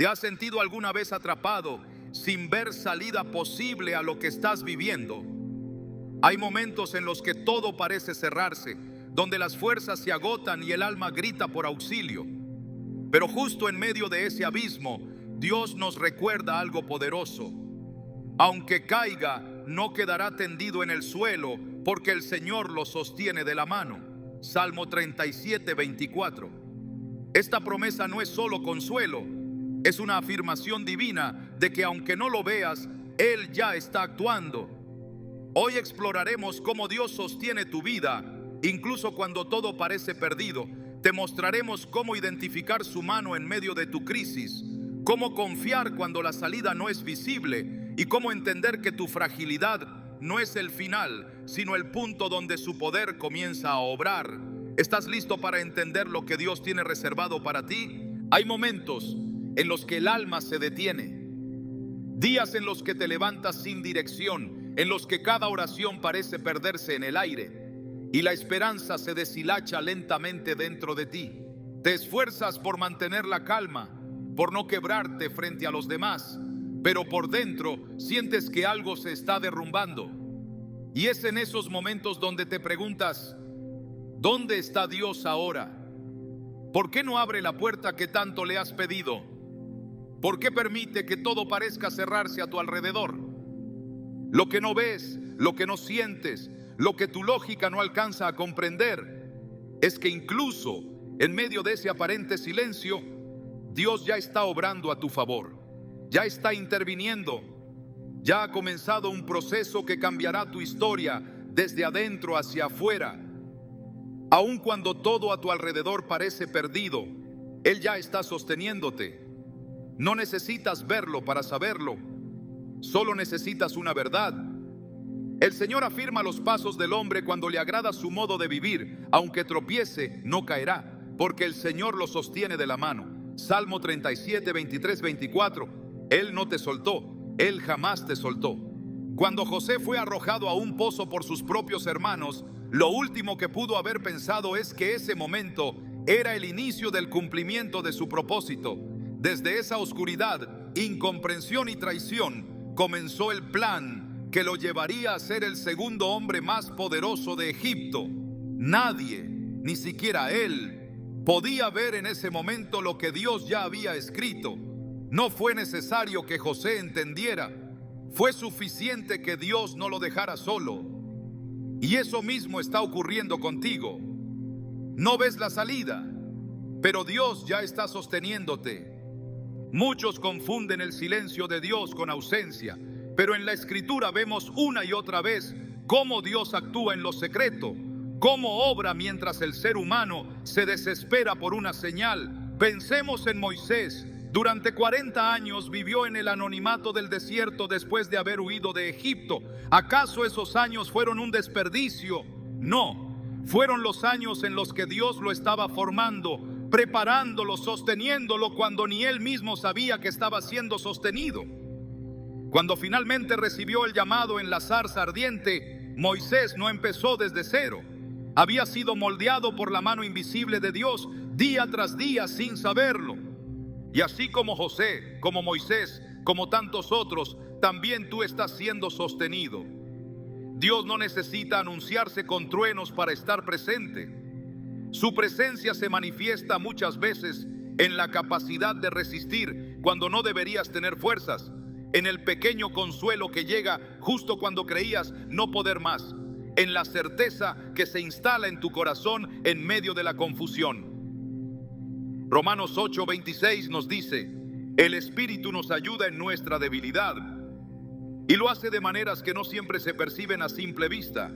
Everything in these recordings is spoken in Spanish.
¿Te has sentido alguna vez atrapado sin ver salida posible a lo que estás viviendo? Hay momentos en los que todo parece cerrarse, donde las fuerzas se agotan y el alma grita por auxilio. Pero justo en medio de ese abismo, Dios nos recuerda algo poderoso. Aunque caiga, no quedará tendido en el suelo, porque el Señor lo sostiene de la mano. Salmo 37, 24. Esta promesa no es solo consuelo, es una afirmación divina de que aunque no lo veas, Él ya está actuando. Hoy exploraremos cómo Dios sostiene tu vida, incluso cuando todo parece perdido. Te mostraremos cómo identificar su mano en medio de tu crisis, cómo confiar cuando la salida no es visible y cómo entender que tu fragilidad no es el final, sino el punto donde su poder comienza a obrar. ¿Estás listo para entender lo que Dios tiene reservado para ti? Hay momentos en los que el alma se detiene, días en los que te levantas sin dirección, en los que cada oración parece perderse en el aire y la esperanza se deshilacha lentamente dentro de ti. Te esfuerzas por mantener la calma, por no quebrarte frente a los demás, pero por dentro sientes que algo se está derrumbando. Y es en esos momentos donde te preguntas, ¿dónde está Dios ahora? ¿Por qué no abre la puerta que tanto le has pedido? ¿Por qué permite que todo parezca cerrarse a tu alrededor? Lo que no ves, lo que no sientes, lo que tu lógica no alcanza a comprender, es que incluso en medio de ese aparente silencio, Dios ya está obrando a tu favor, ya está interviniendo, ya ha comenzado un proceso que cambiará tu historia desde adentro hacia afuera. Aun cuando todo a tu alrededor parece perdido, Él ya está sosteniéndote. No necesitas verlo para saberlo, solo necesitas una verdad. El Señor afirma los pasos del hombre cuando le agrada su modo de vivir. Aunque tropiece, no caerá, porque el Señor lo sostiene de la mano. Salmo 37, 23, 24. Él no te soltó, Él jamás te soltó. Cuando José fue arrojado a un pozo por sus propios hermanos, lo último que pudo haber pensado es que ese momento era el inicio del cumplimiento de su propósito. Desde esa oscuridad, incomprensión y traición, comenzó el plan que lo llevaría a ser el segundo hombre más poderoso de Egipto. Nadie, ni siquiera él, podía ver en ese momento lo que Dios ya había escrito. No fue necesario que José entendiera, fue suficiente que Dios no lo dejara solo. Y eso mismo está ocurriendo contigo. No ves la salida, pero Dios ya está sosteniéndote. Muchos confunden el silencio de Dios con ausencia, pero en la Escritura vemos una y otra vez cómo Dios actúa en lo secreto, cómo obra mientras el ser humano se desespera por una señal. Pensemos en Moisés. Durante 40 años vivió en el anonimato del desierto después de haber huido de Egipto. ¿Acaso esos años fueron un desperdicio? No, fueron los años en los que Dios lo estaba formando, preparándolo, sosteniéndolo cuando ni él mismo sabía que estaba siendo sostenido. Cuando finalmente recibió el llamado en la zarza ardiente, Moisés no empezó desde cero. Había sido moldeado por la mano invisible de Dios día tras día sin saberlo. Y así como José, como Moisés, como tantos otros, también tú estás siendo sostenido. Dios no necesita anunciarse con truenos para estar presente. Su presencia se manifiesta muchas veces en la capacidad de resistir cuando no deberías tener fuerzas, en el pequeño consuelo que llega justo cuando creías no poder más, en la certeza que se instala en tu corazón en medio de la confusión. Romanos 8:26 nos dice: el Espíritu nos ayuda en nuestra debilidad, y lo hace de maneras que no siempre se perciben a simple vista.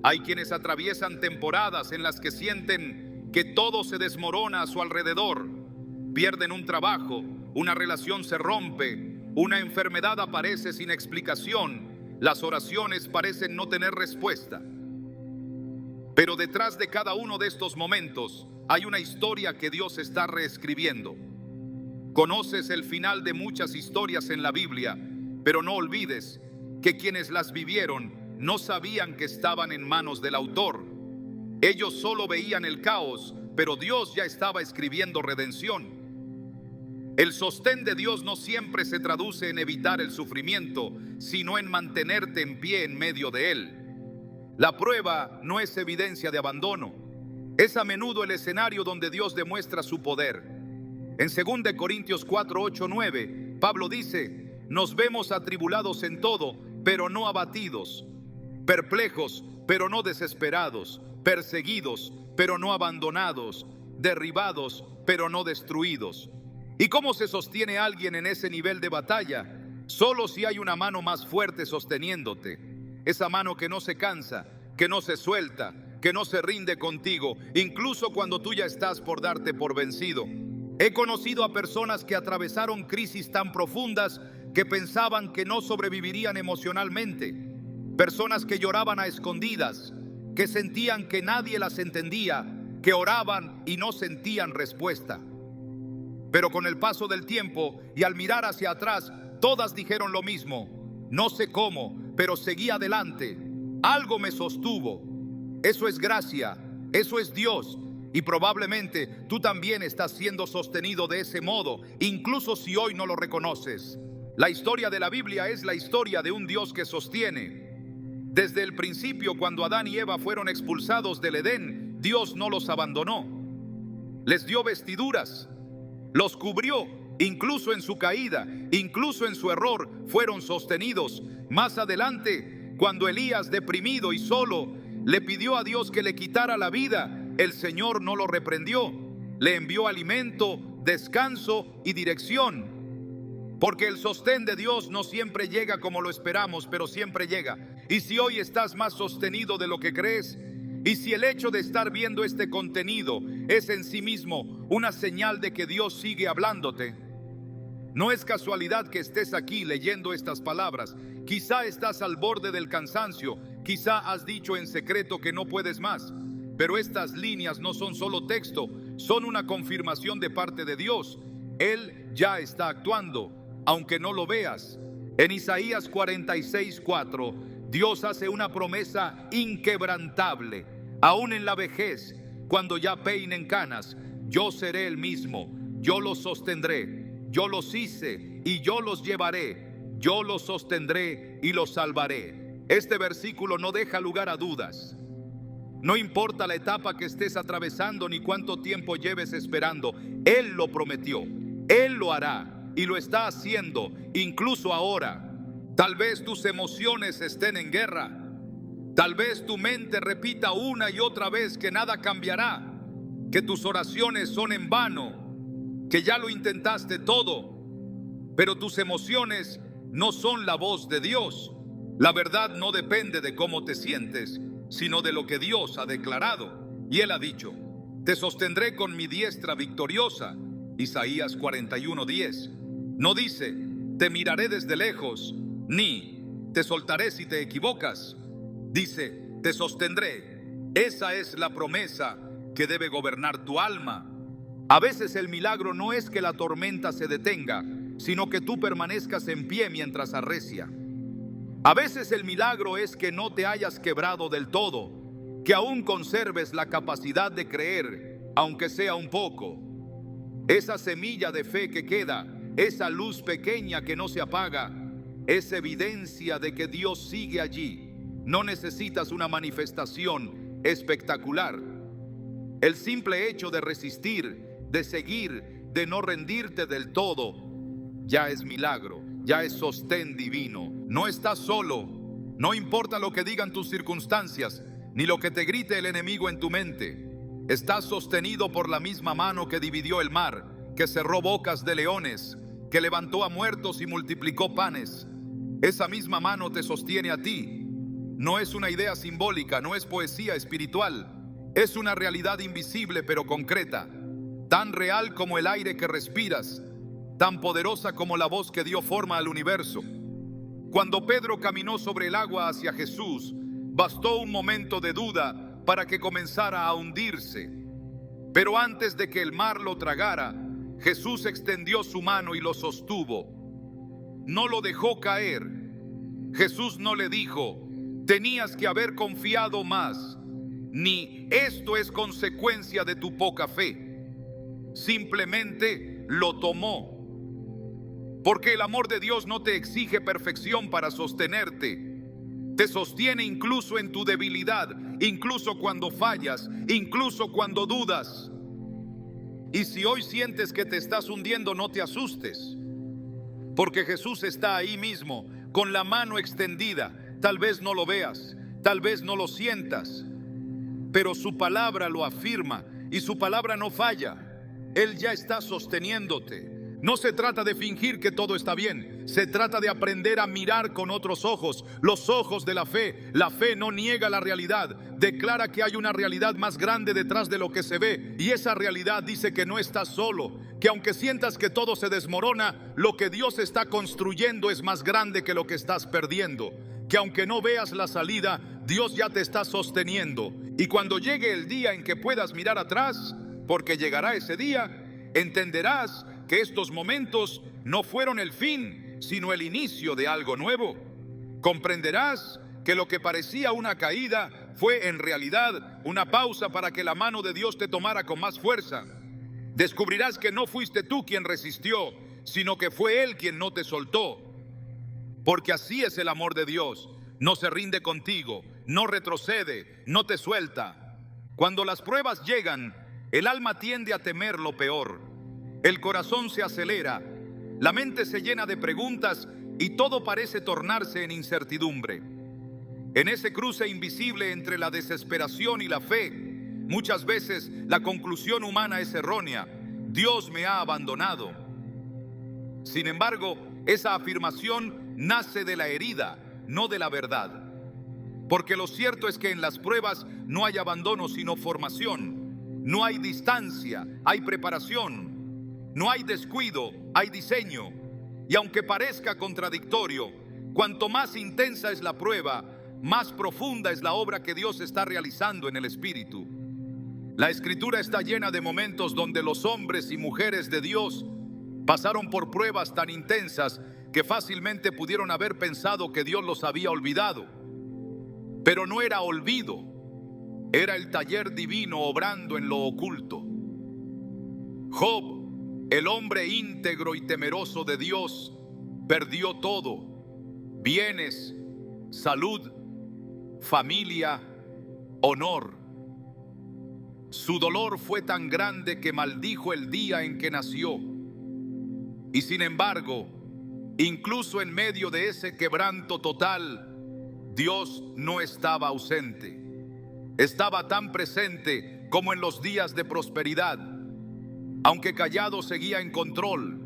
Hay quienes atraviesan temporadas en las que sienten que todo se desmorona a su alrededor. Pierden un trabajo, una relación se rompe, una enfermedad aparece sin explicación, las oraciones parecen no tener respuesta. Pero detrás de cada uno de estos momentos hay una historia que Dios está reescribiendo. Conoces el final de muchas historias en la Biblia, pero no olvides que quienes las vivieron no sabían que estaban en manos del autor. Ellos solo veían el caos, pero Dios ya estaba escribiendo redención. El sostén de Dios no siempre se traduce en evitar el sufrimiento, sino en mantenerte en pie en medio de él. La prueba no es evidencia de abandono, es a menudo el escenario donde Dios demuestra su poder. En 2 Corintios 4, 8, 9, Pablo dice: nos vemos atribulados en todo, pero no abatidos, perplejos, pero no desesperados, perseguidos, pero no abandonados, derribados, pero no destruidos. ¿Y cómo se sostiene alguien en ese nivel de batalla? Solo si hay una mano más fuerte sosteniéndote. Esa mano que no se cansa, que no se suelta, que no se rinde contigo, incluso cuando tú ya estás por darte por vencido. He conocido a personas que atravesaron crisis tan profundas que pensaban que no sobrevivirían emocionalmente. Personas que lloraban a escondidas, que sentían que nadie las entendía, que oraban y no sentían respuesta. Pero con el paso del tiempo y al mirar hacia atrás, todas dijeron lo mismo: no sé cómo, pero seguí adelante. Algo me sostuvo. Eso es gracia, eso es Dios. Y probablemente tú también estás siendo sostenido de ese modo, incluso si hoy no lo reconoces. La historia de la Biblia es la historia de un Dios que sostiene. Desde el principio, cuando Adán y Eva fueron expulsados del Edén, Dios no los abandonó. Les dio vestiduras, los cubrió, incluso en su caída, incluso en su error, fueron sostenidos. Más adelante, cuando Elías, deprimido y solo, le pidió a Dios que le quitara la vida, el Señor no lo reprendió. Le envió alimento, descanso y dirección. Porque el sostén de Dios no siempre llega como lo esperamos, pero siempre llega. Y si hoy estás más sostenido de lo que crees, y si el hecho de estar viendo este contenido es en sí mismo una señal de que Dios sigue hablándote, no es casualidad que estés aquí leyendo estas palabras. Quizá estás al borde del cansancio, quizá has dicho en secreto que no puedes más, pero estas líneas no son solo texto, son una confirmación de parte de Dios. Él ya está actuando, aunque no lo veas. En Isaías 46:4, Dios hace una promesa inquebrantable. Aún en la vejez, cuando ya peinen canas, yo seré el mismo, yo los sostendré, yo los hice y yo los llevaré, yo los sostendré y los salvaré. Este versículo no deja lugar a dudas. No importa la etapa que estés atravesando ni cuánto tiempo lleves esperando, Él lo prometió, Él lo hará y lo está haciendo incluso ahora. Tal vez tus emociones estén en guerra. Tal vez tu mente repita una y otra vez que nada cambiará, que tus oraciones son en vano, que ya lo intentaste todo, pero tus emociones no son la voz de Dios. La verdad no depende de cómo te sientes, sino de lo que Dios ha declarado. Y Él ha dicho: te sostendré con mi diestra victoriosa. Isaías 41:10. No dice: te miraré desde lejos, ni te soltaré si te equivocas. Dice: te sostendré. Esa es la promesa que debe gobernar tu alma. A veces el milagro no es que la tormenta se detenga, sino que tú permanezcas en pie mientras arrecia. A veces el milagro es que no te hayas quebrado del todo, que aún conserves la capacidad de creer, aunque sea un poco. Esa semilla de fe que queda, esa luz pequeña que no se apaga, es evidencia de que Dios sigue allí. No necesitas una manifestación espectacular. El simple hecho de resistir, de seguir, de no rendirte del todo, ya es milagro, ya es sostén divino. No estás solo. No importa lo que digan tus circunstancias, ni lo que te grite el enemigo en tu mente. Estás sostenido por la misma mano que dividió el mar, que cerró bocas de leones, que levantó a muertos y multiplicó panes. Esa misma mano te sostiene a ti. No es una idea simbólica, no es poesía espiritual. Es una realidad invisible pero concreta, tan real como el aire que respiras, tan poderosa como la voz que dio forma al universo. Cuando Pedro caminó sobre el agua hacia Jesús, bastó un momento de duda para que comenzara a hundirse. Pero antes de que el mar lo tragara, Jesús extendió su mano y lo sostuvo. No lo dejó caer. Jesús no le dijo: tenías que haber confiado más, ni esto es consecuencia de tu poca fe. Simplemente lo tomó, Porque el amor de Dios no te exige perfección para sostenerte. Te sostiene incluso en tu debilidad, incluso cuando fallas, incluso cuando dudas. Y si hoy sientes que te estás hundiendo, no te asustes, porque Jesús está ahí mismo, con la mano extendida. Tal vez no lo veas, tal vez no lo sientas, pero su palabra lo afirma y su palabra no falla. Él ya está sosteniéndote. No se trata de fingir que todo está bien, se trata de aprender a mirar con otros ojos, los ojos de la fe. La fe no niega la realidad, declara que hay una realidad más grande detrás de lo que se ve, y esa realidad dice que no estás solo, que aunque sientas que todo se desmorona, lo que Dios está construyendo es más grande que lo que estás perdiendo, que aunque no veas la salida, Dios ya te está sosteniendo. Y cuando llegue el día en que puedas mirar atrás, porque llegará ese día, entenderás que estos momentos no fueron el fin, sino el inicio de algo nuevo. Comprenderás que lo que parecía una caída fue en realidad una pausa para que la mano de Dios te tomara con más fuerza. Descubrirás que no fuiste tú quien resistió, sino que fue Él quien no te soltó. Porque así es el amor de Dios. No se rinde contigo, no retrocede, no te suelta. Cuando las pruebas llegan, el alma tiende a temer lo peor. El corazón se acelera, la mente se llena de preguntas y todo parece tornarse en incertidumbre. En ese cruce invisible entre la desesperación y la fe, muchas veces la conclusión humana es errónea: Dios me ha abandonado. Sin embargo, esa afirmación nace de la herida, no de la verdad. Porque lo cierto es que en las pruebas no hay abandono sino formación. No hay distancia, hay preparación. No hay descuido, hay diseño. Y aunque parezca contradictorio, cuanto más intensa es la prueba, más profunda es la obra que Dios está realizando en el Espíritu. La Escritura está llena de momentos donde los hombres y mujeres de Dios pasaron por pruebas tan intensas que fácilmente pudieron haber pensado que Dios los había olvidado. Pero no era olvido, era el taller divino obrando en lo oculto. Job, el hombre íntegro y temeroso de Dios, perdió todo: bienes, salud, familia, honor. Su dolor fue tan grande que maldijo el día en que nació. Y sin embargo, incluso en medio de ese quebranto total, Dios no estaba ausente. Estaba tan presente como en los días de prosperidad. Aunque callado, seguía en control.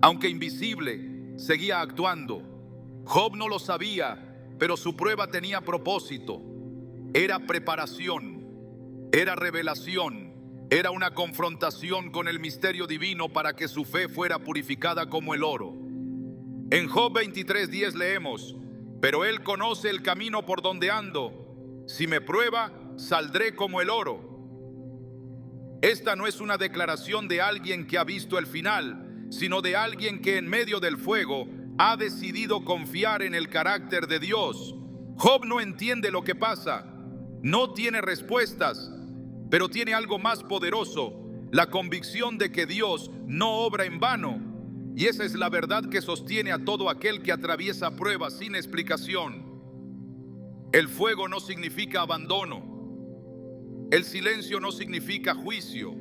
Aunque invisible, seguía actuando. Job no lo sabía, pero su prueba tenía propósito. Era preparación, era revelación, era una confrontación con el misterio divino para que su fe fuera purificada como el oro. En Job 23:10 leemos: pero Él conoce el camino por donde ando. Si me prueba, saldré como el oro. Esta no es una declaración de alguien que ha visto el final, sino de alguien que en medio del fuego ha decidido confiar en el carácter de Dios. Job no entiende lo que pasa, no tiene respuestas, pero tiene algo más poderoso: la convicción de que Dios no obra en vano. Y esa es la verdad que sostiene a todo aquel que atraviesa pruebas sin explicación. El fuego no significa abandono. El silencio no significa juicio.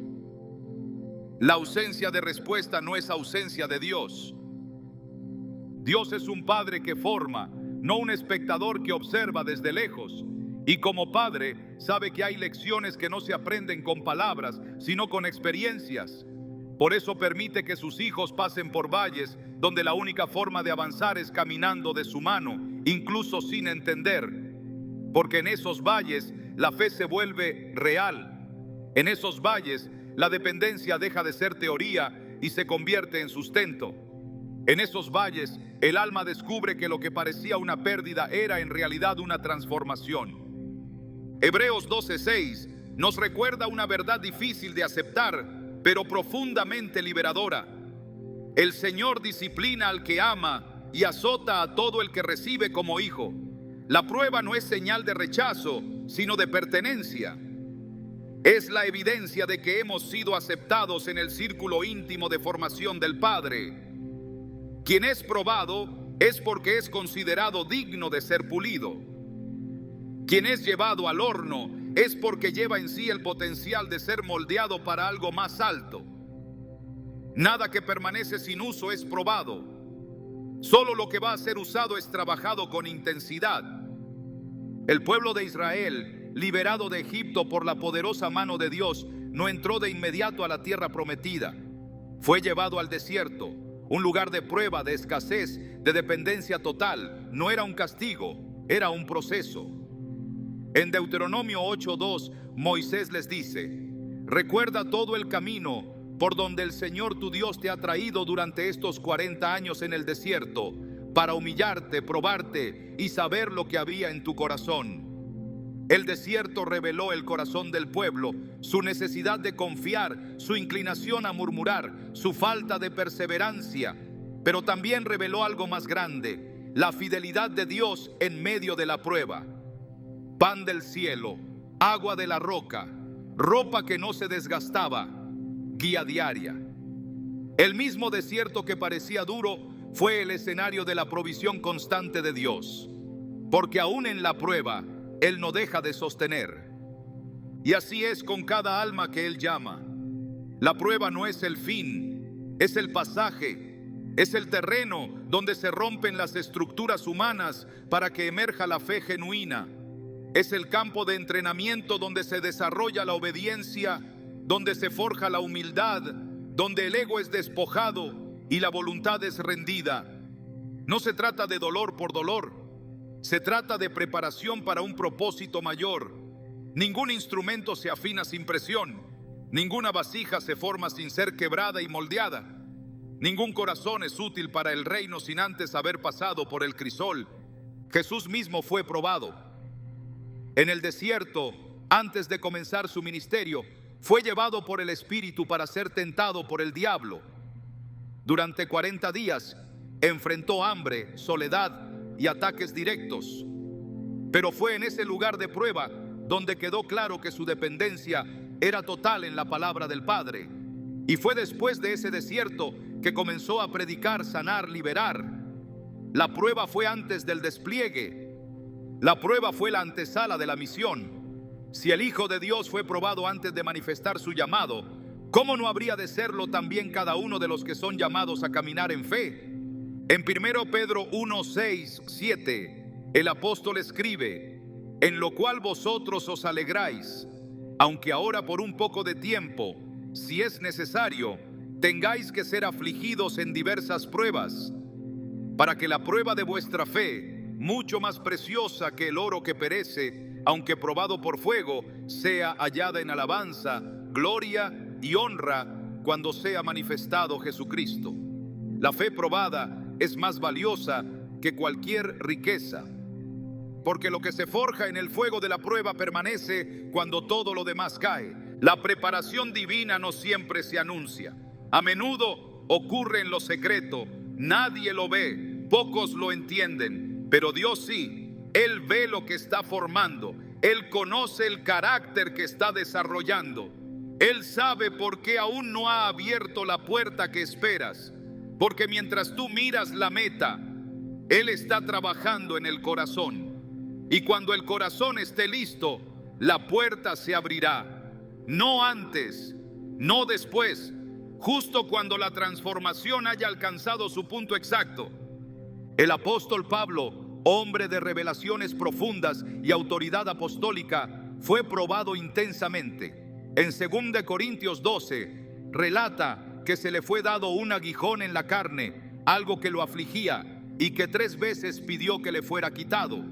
La ausencia de respuesta no es ausencia de Dios. Dios es un padre que forma, no un espectador que observa desde lejos. Y como padre, sabe que hay lecciones que no se aprenden con palabras, sino con experiencias. Por eso permite que sus hijos pasen por valles donde la única forma de avanzar es caminando de su mano, incluso sin entender. Porque en esos valles la fe se vuelve real. En esos valles la dependencia deja de ser teoría y se convierte en sustento. En esos valles el alma descubre que lo que parecía una pérdida era en realidad una transformación. Hebreos 12:6 nos recuerda una verdad difícil de aceptar, pero profundamente liberadora. El Señor disciplina al que ama y azota a todo el que recibe como hijo. La prueba no es señal de rechazo, sino de pertenencia. Es la evidencia de que hemos sido aceptados en el círculo íntimo de formación del Padre. Quien es probado es porque es considerado digno de ser pulido. Quien es llevado al horno es porque lleva en sí el potencial de ser moldeado para algo más alto. Nada que permanece sin uso es probado. Solo lo que va a ser usado es trabajado con intensidad. El pueblo de Israel, liberado de Egipto por la poderosa mano de Dios, no entró de inmediato a la tierra prometida. Fue llevado al desierto, un lugar de prueba, de escasez, de dependencia total. No era un castigo, era un proceso. En Deuteronomio 8:2, Moisés les dice: recuerda todo el camino por donde el Señor tu Dios te ha traído durante estos 40 años en el desierto, para humillarte, probarte y saber lo que había en tu corazón. El desierto reveló el corazón del pueblo, su necesidad de confiar, su inclinación a murmurar, su falta de perseverancia, pero también reveló algo más grande: la fidelidad de Dios en medio de la prueba. Pan del cielo, agua de la roca, ropa que no se desgastaba, guía diaria. El mismo desierto que parecía duro fue el escenario de la provisión constante de Dios, porque aún en la prueba Él no deja de sostener. Y así es con cada alma que Él llama. La prueba no es el fin, es el pasaje, es el terreno donde se rompen las estructuras humanas para que emerja la fe genuina. Es el campo de entrenamiento donde se desarrolla la obediencia, donde se forja la humildad, donde el ego es despojado y la voluntad es rendida. No se trata de dolor por dolor, se trata de preparación para un propósito mayor. Ningún instrumento se afina sin presión, ninguna vasija se forma sin ser quebrada y moldeada. Ningún corazón es útil para el reino sin antes haber pasado por el crisol. Jesús mismo fue probado. En el desierto, antes de comenzar su ministerio, fue llevado por el Espíritu para ser tentado por el diablo. Durante 40 días enfrentó hambre, soledad y ataques directos. Pero fue en ese lugar de prueba donde quedó claro que su dependencia era total en la palabra del Padre. Y fue después de ese desierto que comenzó a predicar, sanar, liberar. La prueba fue antes del despliegue. La prueba fue la antesala de la misión. Si el Hijo de Dios fue probado antes de manifestar su llamado, ¿cómo no habría de serlo también cada uno de los que son llamados a caminar en fe? En 1 Pedro 1, 6, 7, el apóstol escribe: en lo cual vosotros os alegráis, aunque ahora por un poco de tiempo, si es necesario, tengáis que ser afligidos en diversas pruebas, para que la prueba de vuestra fe, mucho más preciosa que el oro que perece, aunque probado por fuego, sea hallada en alabanza, gloria y honra cuando sea manifestado Jesucristo. La fe probada es más valiosa que cualquier riqueza, porque lo que se forja en el fuego de la prueba permanece cuando todo lo demás cae. La preparación divina no siempre se anuncia. A menudo ocurre en lo secreto, nadie lo ve, pocos lo entienden. Pero Dios sí, Él ve lo que está formando, Él conoce el carácter que está desarrollando, Él sabe por qué aún no ha abierto la puerta que esperas, porque mientras tú miras la meta, Él está trabajando en el corazón, y cuando el corazón esté listo, la puerta se abrirá, no antes, no después, justo cuando la transformación haya alcanzado su punto exacto. El apóstol Pablo, hombre de revelaciones profundas y autoridad apostólica, fue probado intensamente. En 2 Corintios 12, relata que se le fue dado un aguijón en la carne, algo que lo afligía y que 3 veces pidió que le fuera quitado.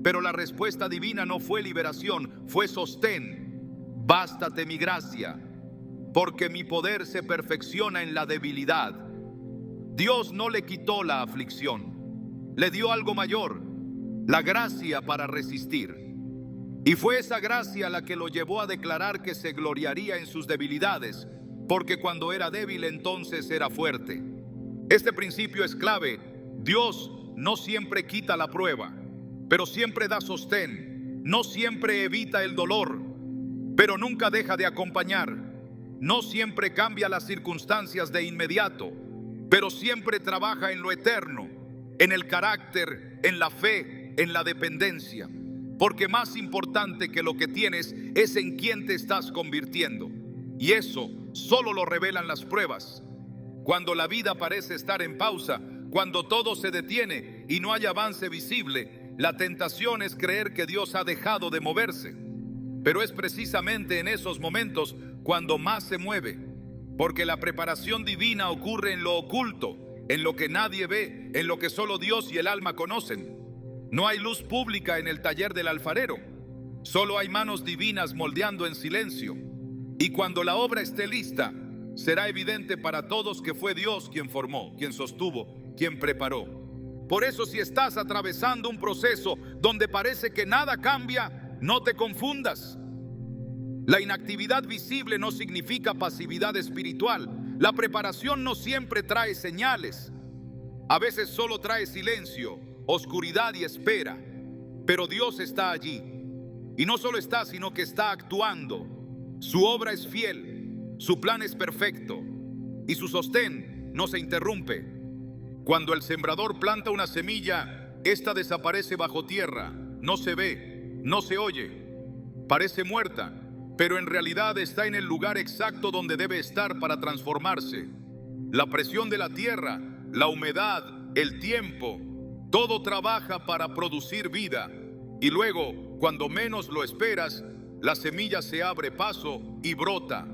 Pero la respuesta divina no fue liberación, fue sostén. Bástate mi gracia, porque mi poder se perfecciona en la debilidad. Dios no le quitó la aflicción, le dio algo mayor, la gracia para resistir. Y fue esa gracia la que lo llevó a declarar que se gloriaría en sus debilidades, porque cuando era débil entonces era fuerte. Este principio es clave. Dios no siempre quita la prueba, pero siempre da sostén. No siempre evita el dolor, pero nunca deja de acompañar. No siempre cambia las circunstancias de inmediato, pero siempre trabaja en lo eterno, en el carácter, en la fe, en la dependencia. Porque más importante que lo que tienes es en quién te estás convirtiendo. Y eso solo lo revelan las pruebas. Cuando la vida parece estar en pausa, cuando todo se detiene y no hay avance visible, la tentación es creer que Dios ha dejado de moverse. Pero es precisamente en esos momentos cuando más se mueve, porque la preparación divina ocurre en lo oculto, en lo que nadie ve, en lo que solo Dios y el alma conocen. No hay luz pública en el taller del alfarero, solo hay manos divinas moldeando en silencio. Y cuando la obra esté lista, será evidente para todos que fue Dios quien formó, quien sostuvo, quien preparó. Por eso, si estás atravesando un proceso donde parece que nada cambia, no te confundas. La inactividad visible no significa pasividad espiritual. La preparación no siempre trae señales. A veces solo trae silencio, oscuridad y espera. Pero Dios está allí. Y no solo está, sino que está actuando. Su obra es fiel, su plan es perfecto y su sostén no se interrumpe. Cuando el sembrador planta una semilla, esta desaparece bajo tierra, no se ve, no se oye, parece muerta, pero en realidad está en el lugar exacto donde debe estar para transformarse. La presión de la tierra, la humedad, el tiempo, todo trabaja para producir vida. Y luego, cuando menos lo esperas, la semilla se abre paso y brota.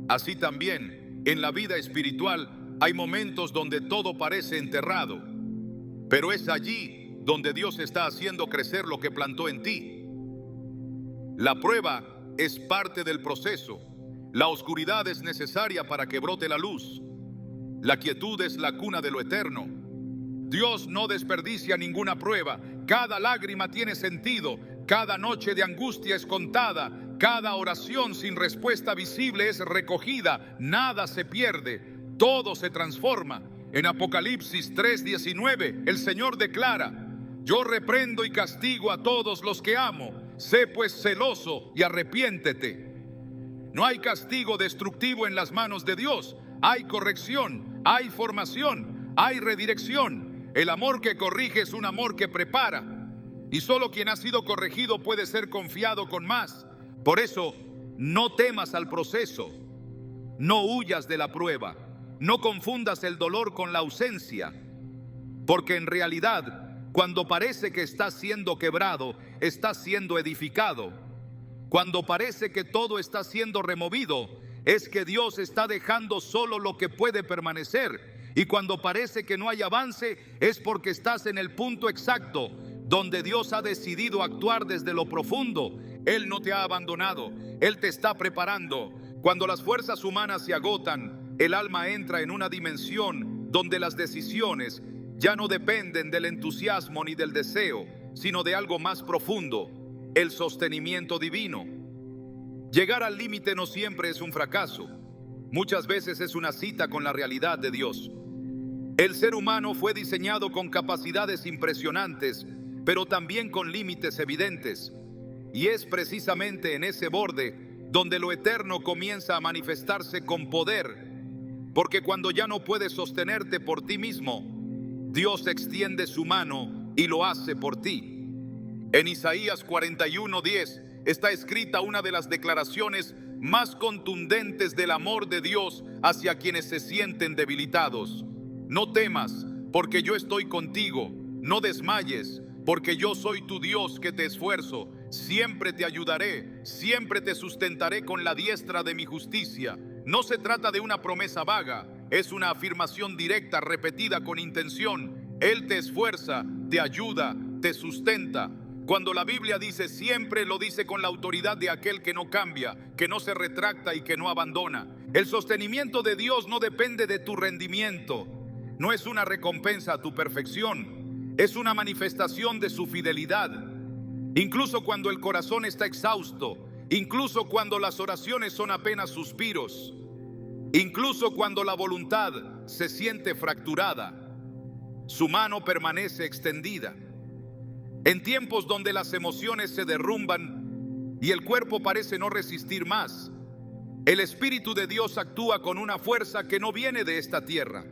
Así también, en la vida espiritual, hay momentos donde todo parece enterrado, pero es allí donde Dios está haciendo crecer lo que plantó en ti. La prueba es parte del proceso. La oscuridad es necesaria para que brote la luz. La quietud es la cuna de lo eterno. Dios no desperdicia ninguna prueba. Cada lágrima tiene sentido. Cada noche de angustia es contada. Cada oración sin respuesta visible es recogida. Nada se pierde. Todo se transforma. En Apocalipsis 3:19, el Señor declara: yo reprendo y castigo a todos los que amo. Sé pues celoso y arrepiéntete. No hay castigo destructivo en las manos de Dios. Hay corrección, hay formación, hay redirección. El amor que corrige es un amor que prepara. Y solo quien ha sido corregido puede ser confiado con más. Por eso, no temas al proceso. No huyas de la prueba. No confundas el dolor con la ausencia. Porque en realidad, cuando parece que estás siendo quebrado, estás siendo edificado. Cuando parece que todo está siendo removido, es que Dios está dejando solo lo que puede permanecer. Y cuando parece que no hay avance, es porque estás en el punto exacto donde Dios ha decidido actuar desde lo profundo. Él no te ha abandonado, Él te está preparando. Cuando las fuerzas humanas se agotan, el alma entra en una dimensión donde las decisiones ya no dependen del entusiasmo ni del deseo, sino de algo más profundo, el sostenimiento divino. Llegar al límite no siempre es un fracaso. Muchas veces es una cita con la realidad de Dios. El ser humano fue diseñado con capacidades impresionantes, pero también con límites evidentes. Y es precisamente en ese borde donde lo eterno comienza a manifestarse con poder. Porque cuando ya no puedes sostenerte por ti mismo, Dios extiende su mano y lo hace por ti. En Isaías 41:10 está escrita una de las declaraciones más contundentes del amor de Dios hacia quienes se sienten debilitados. No temas, porque yo estoy contigo. No desmayes, porque yo soy tu Dios que te esfuerzo. Siempre te ayudaré, siempre te sustentaré con la diestra de mi justicia. No se trata de una promesa vaga, es una afirmación directa, repetida con intención. Él te esfuerza, te ayuda, te sustenta. Cuando la Biblia dice siempre, lo dice con la autoridad de aquel que no cambia, que no se retracta y que no abandona. El sostenimiento de Dios no depende de tu rendimiento. No es una recompensa a tu perfección, es una manifestación de su fidelidad. Incluso cuando el corazón está exhausto, incluso cuando las oraciones son apenas suspiros, incluso cuando la voluntad se siente fracturada, su mano permanece extendida. En tiempos donde las emociones se derrumban y el cuerpo parece no resistir más, el Espíritu de Dios actúa con una fuerza que no viene de esta tierra.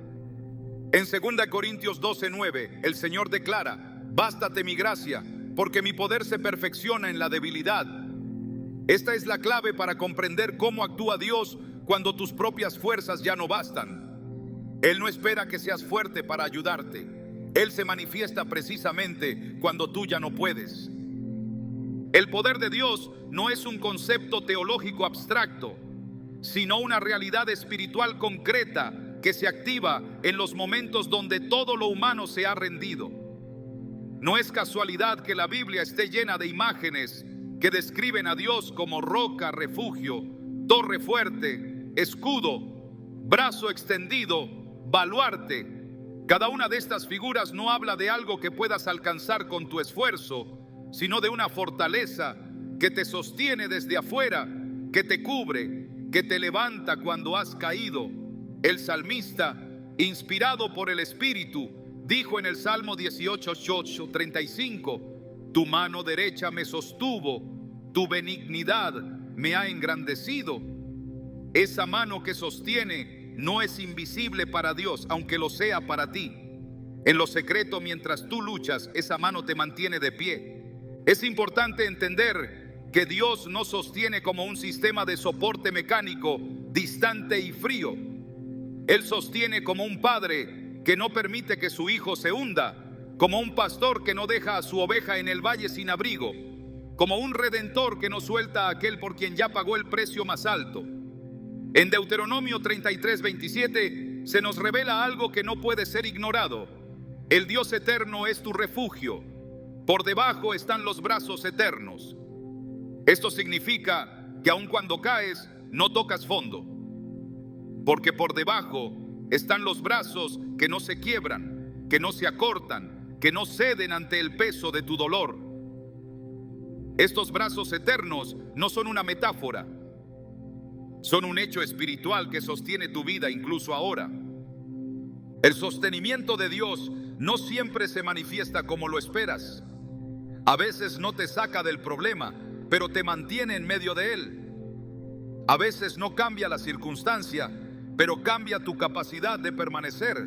En 2 Corintios 12:9, el Señor declara: bástate mi gracia, porque mi poder se perfecciona en la debilidad. Esta es la clave para comprender cómo actúa Dios cuando tus propias fuerzas ya no bastan. Él no espera que seas fuerte para ayudarte. Él se manifiesta precisamente cuando tú ya no puedes. El poder de Dios no es un concepto teológico abstracto, sino una realidad espiritual concreta que se activa en los momentos donde todo lo humano se ha rendido. No es casualidad que la Biblia esté llena de imágenes que describen a Dios como roca, refugio, torre fuerte, escudo, brazo extendido, baluarte. Cada una de estas figuras no habla de algo que puedas alcanzar con tu esfuerzo, sino de una fortaleza que te sostiene desde afuera, que te cubre, que te levanta cuando has caído. El salmista, inspirado por el Espíritu, dijo en el Salmo 18:35: tu mano derecha me sostuvo, tu benignidad me ha engrandecido. Esa mano que sostiene no es invisible para Dios, aunque lo sea para ti. En lo secreto, mientras tú luchas, esa mano te mantiene de pie. Es importante entender que Dios no sostiene como un sistema de soporte mecánico distante y frío. Él sostiene como un padre que no permite que su hijo se hunda, como un pastor que no deja a su oveja en el valle sin abrigo, como un redentor que no suelta a aquel por quien ya pagó el precio más alto. En Deuteronomio 33:27 se nos revela algo que no puede ser ignorado. El Dios eterno es tu refugio. Por debajo están los brazos eternos. Esto significa que aun cuando caes, no tocas fondo, porque por debajo están los brazos que no se quiebran, que no se acortan, que no ceden ante el peso de tu dolor. Estos brazos eternos no son una metáfora, son un hecho espiritual que sostiene tu vida incluso ahora. El sostenimiento de Dios no siempre se manifiesta como lo esperas. A veces no te saca del problema, pero te mantiene en medio de él. A veces no cambia la circunstancia, pero cambia tu capacidad de permanecer.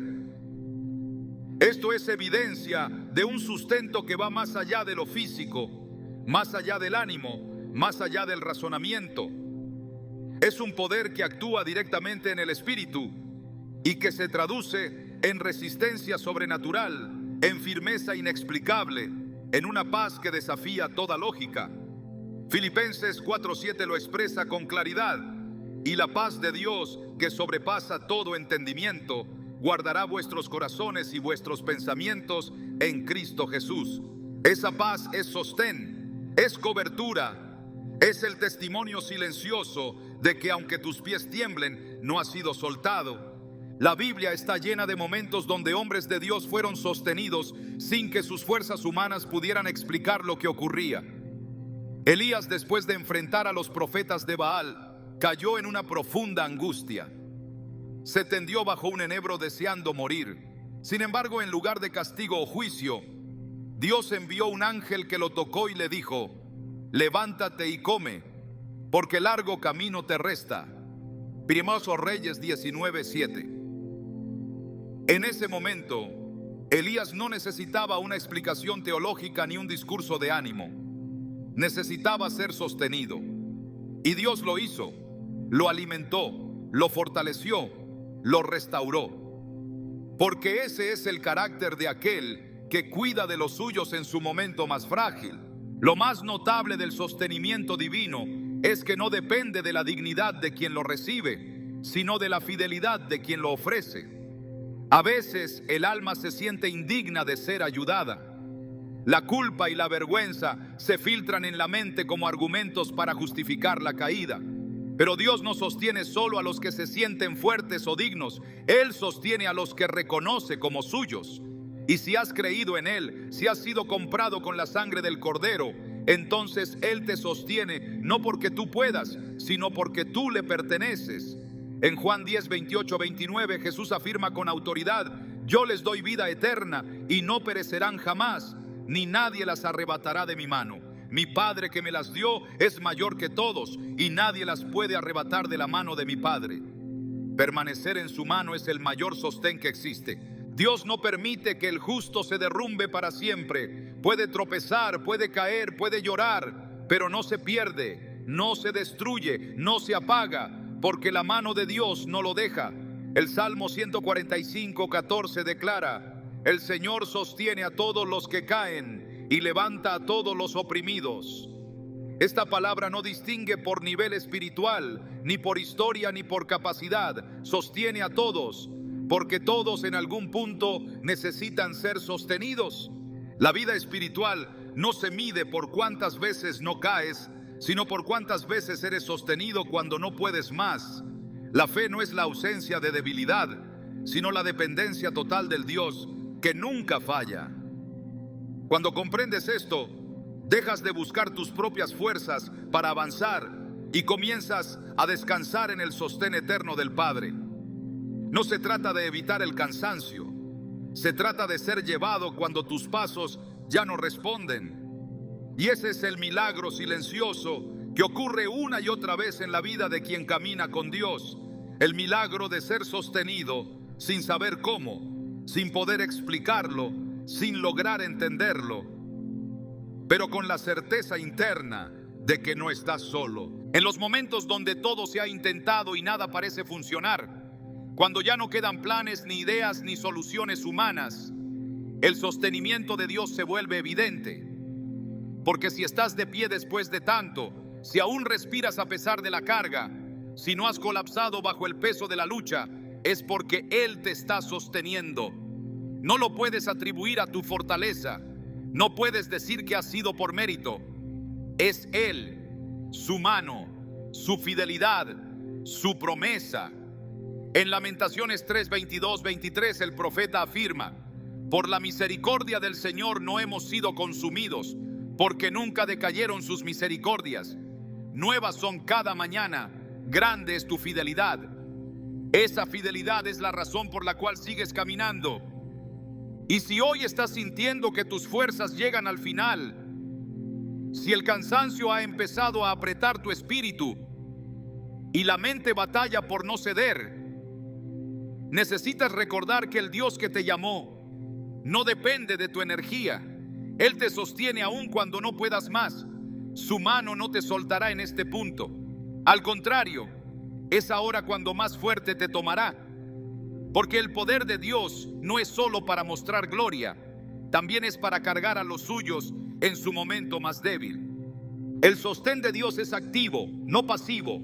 Esto es evidencia de un sustento que va más allá de lo físico, más allá del ánimo, más allá del razonamiento. Es un poder que actúa directamente en el espíritu y que se traduce en resistencia sobrenatural, en firmeza inexplicable, en una paz que desafía toda lógica. Filipenses 4:7 lo expresa con claridad: y la paz de Dios, que sobrepasa todo entendimiento, guardará vuestros corazones y vuestros pensamientos en Cristo Jesús. Esa paz es sostén, es cobertura, es el testimonio silencioso de que aunque tus pies tiemblen, no has sido soltado. La Biblia está llena de momentos donde hombres de Dios fueron sostenidos sin que sus fuerzas humanas pudieran explicar lo que ocurría. Elías, después de enfrentar a los profetas de Baal, cayó en una profunda angustia. Se tendió bajo un enebro deseando morir. Sin embargo, en lugar de castigo o juicio, Dios envió un ángel que lo tocó y le dijo: levántate y come, porque largo camino te resta. Primeros Reyes 19:7. En ese momento, Elías no necesitaba una explicación teológica ni un discurso de ánimo. Necesitaba ser sostenido. Y Dios lo hizo. Lo alimentó, lo fortaleció, lo restauró. Porque ese es el carácter de aquel que cuida de los suyos en su momento más frágil. Lo más notable del sostenimiento divino es que no depende de la dignidad de quien lo recibe, sino de la fidelidad de quien lo ofrece. A veces el alma se siente indigna de ser ayudada. La culpa y la vergüenza se filtran en la mente como argumentos para justificar la caída. Pero Dios no sostiene solo a los que se sienten fuertes o dignos. Él sostiene a los que reconoce como suyos. Y si has creído en Él, si has sido comprado con la sangre del Cordero, entonces Él te sostiene no porque tú puedas, sino porque tú le perteneces. En Juan 10:28-29 Jesús afirma con autoridad: yo les doy vida eterna y no perecerán jamás, ni nadie las arrebatará de mi mano. Mi Padre que me las dio es mayor que todos y nadie las puede arrebatar de la mano de mi Padre. Permanecer en su mano es el mayor sostén que existe. Dios no permite que el justo se derrumbe para siempre. Puede tropezar, puede caer, puede llorar, pero no se pierde, no se destruye, no se apaga, porque la mano de Dios no lo deja. El Salmo 145:14 declara: el Señor sostiene a todos los que caen y levanta a todos los oprimidos. Esta palabra no distingue por nivel espiritual, ni por historia, ni por capacidad. Sostiene a todos, porque todos en algún punto necesitan ser sostenidos. La vida espiritual no se mide por cuántas veces no caes, sino por cuántas veces eres sostenido cuando no puedes más. La fe no es la ausencia de debilidad, sino la dependencia total del Dios que nunca falla. Cuando comprendes esto, dejas de buscar tus propias fuerzas para avanzar y comienzas a descansar en el sostén eterno del Padre. No se trata de evitar el cansancio, se trata de ser llevado cuando tus pasos ya no responden. Y ese es el milagro silencioso que ocurre una y otra vez en la vida de quien camina con Dios. El milagro de ser sostenido sin saber cómo, sin poder explicarlo, sin lograr entenderlo, pero con la certeza interna de que no estás solo. En los momentos donde todo se ha intentado y nada parece funcionar, cuando ya no quedan planes, ni ideas, ni soluciones humanas, el sostenimiento de Dios se vuelve evidente. Porque si estás de pie después de tanto, si aún respiras a pesar de la carga, si no has colapsado bajo el peso de la lucha, es porque Él te está sosteniendo. No lo puedes atribuir a tu fortaleza, no puedes decir que ha sido por mérito. Es Él, su mano, su fidelidad, su promesa. En Lamentaciones 3:22-23 el profeta afirma: por la misericordia del Señor no hemos sido consumidos, porque nunca decayeron sus misericordias. Nuevas son cada mañana, grande es tu fidelidad. Esa fidelidad es la razón por la cual sigues caminando. Y si hoy estás sintiendo que tus fuerzas llegan al final, si el cansancio ha empezado a apretar tu espíritu y la mente batalla por no ceder, necesitas recordar que el Dios que te llamó no depende de tu energía. Él te sostiene aún cuando no puedas más. Su mano no te soltará en este punto. Al contrario, es ahora cuando más fuerte te tomará. Porque el poder de Dios no es solo para mostrar gloria, también es para cargar a los suyos en su momento más débil. El sostén de Dios es activo, no pasivo.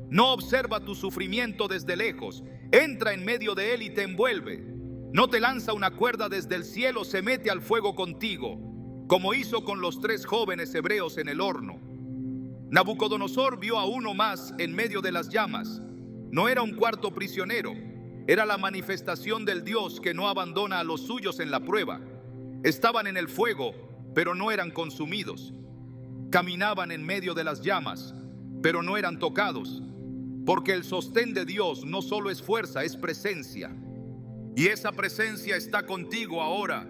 No observa tu sufrimiento desde lejos, entra en medio de él y te envuelve. No te lanza una cuerda desde el cielo, se mete al fuego contigo, como hizo con los 3 jóvenes hebreos en el horno. Nabucodonosor vio a uno más en medio de las llamas. No era un cuarto prisionero, era la manifestación del Dios que no abandona a los suyos en la prueba. Estaban en el fuego, pero no eran consumidos. Caminaban en medio de las llamas, pero no eran tocados. Porque el sostén de Dios no solo es fuerza, es presencia. Y esa presencia está contigo ahora.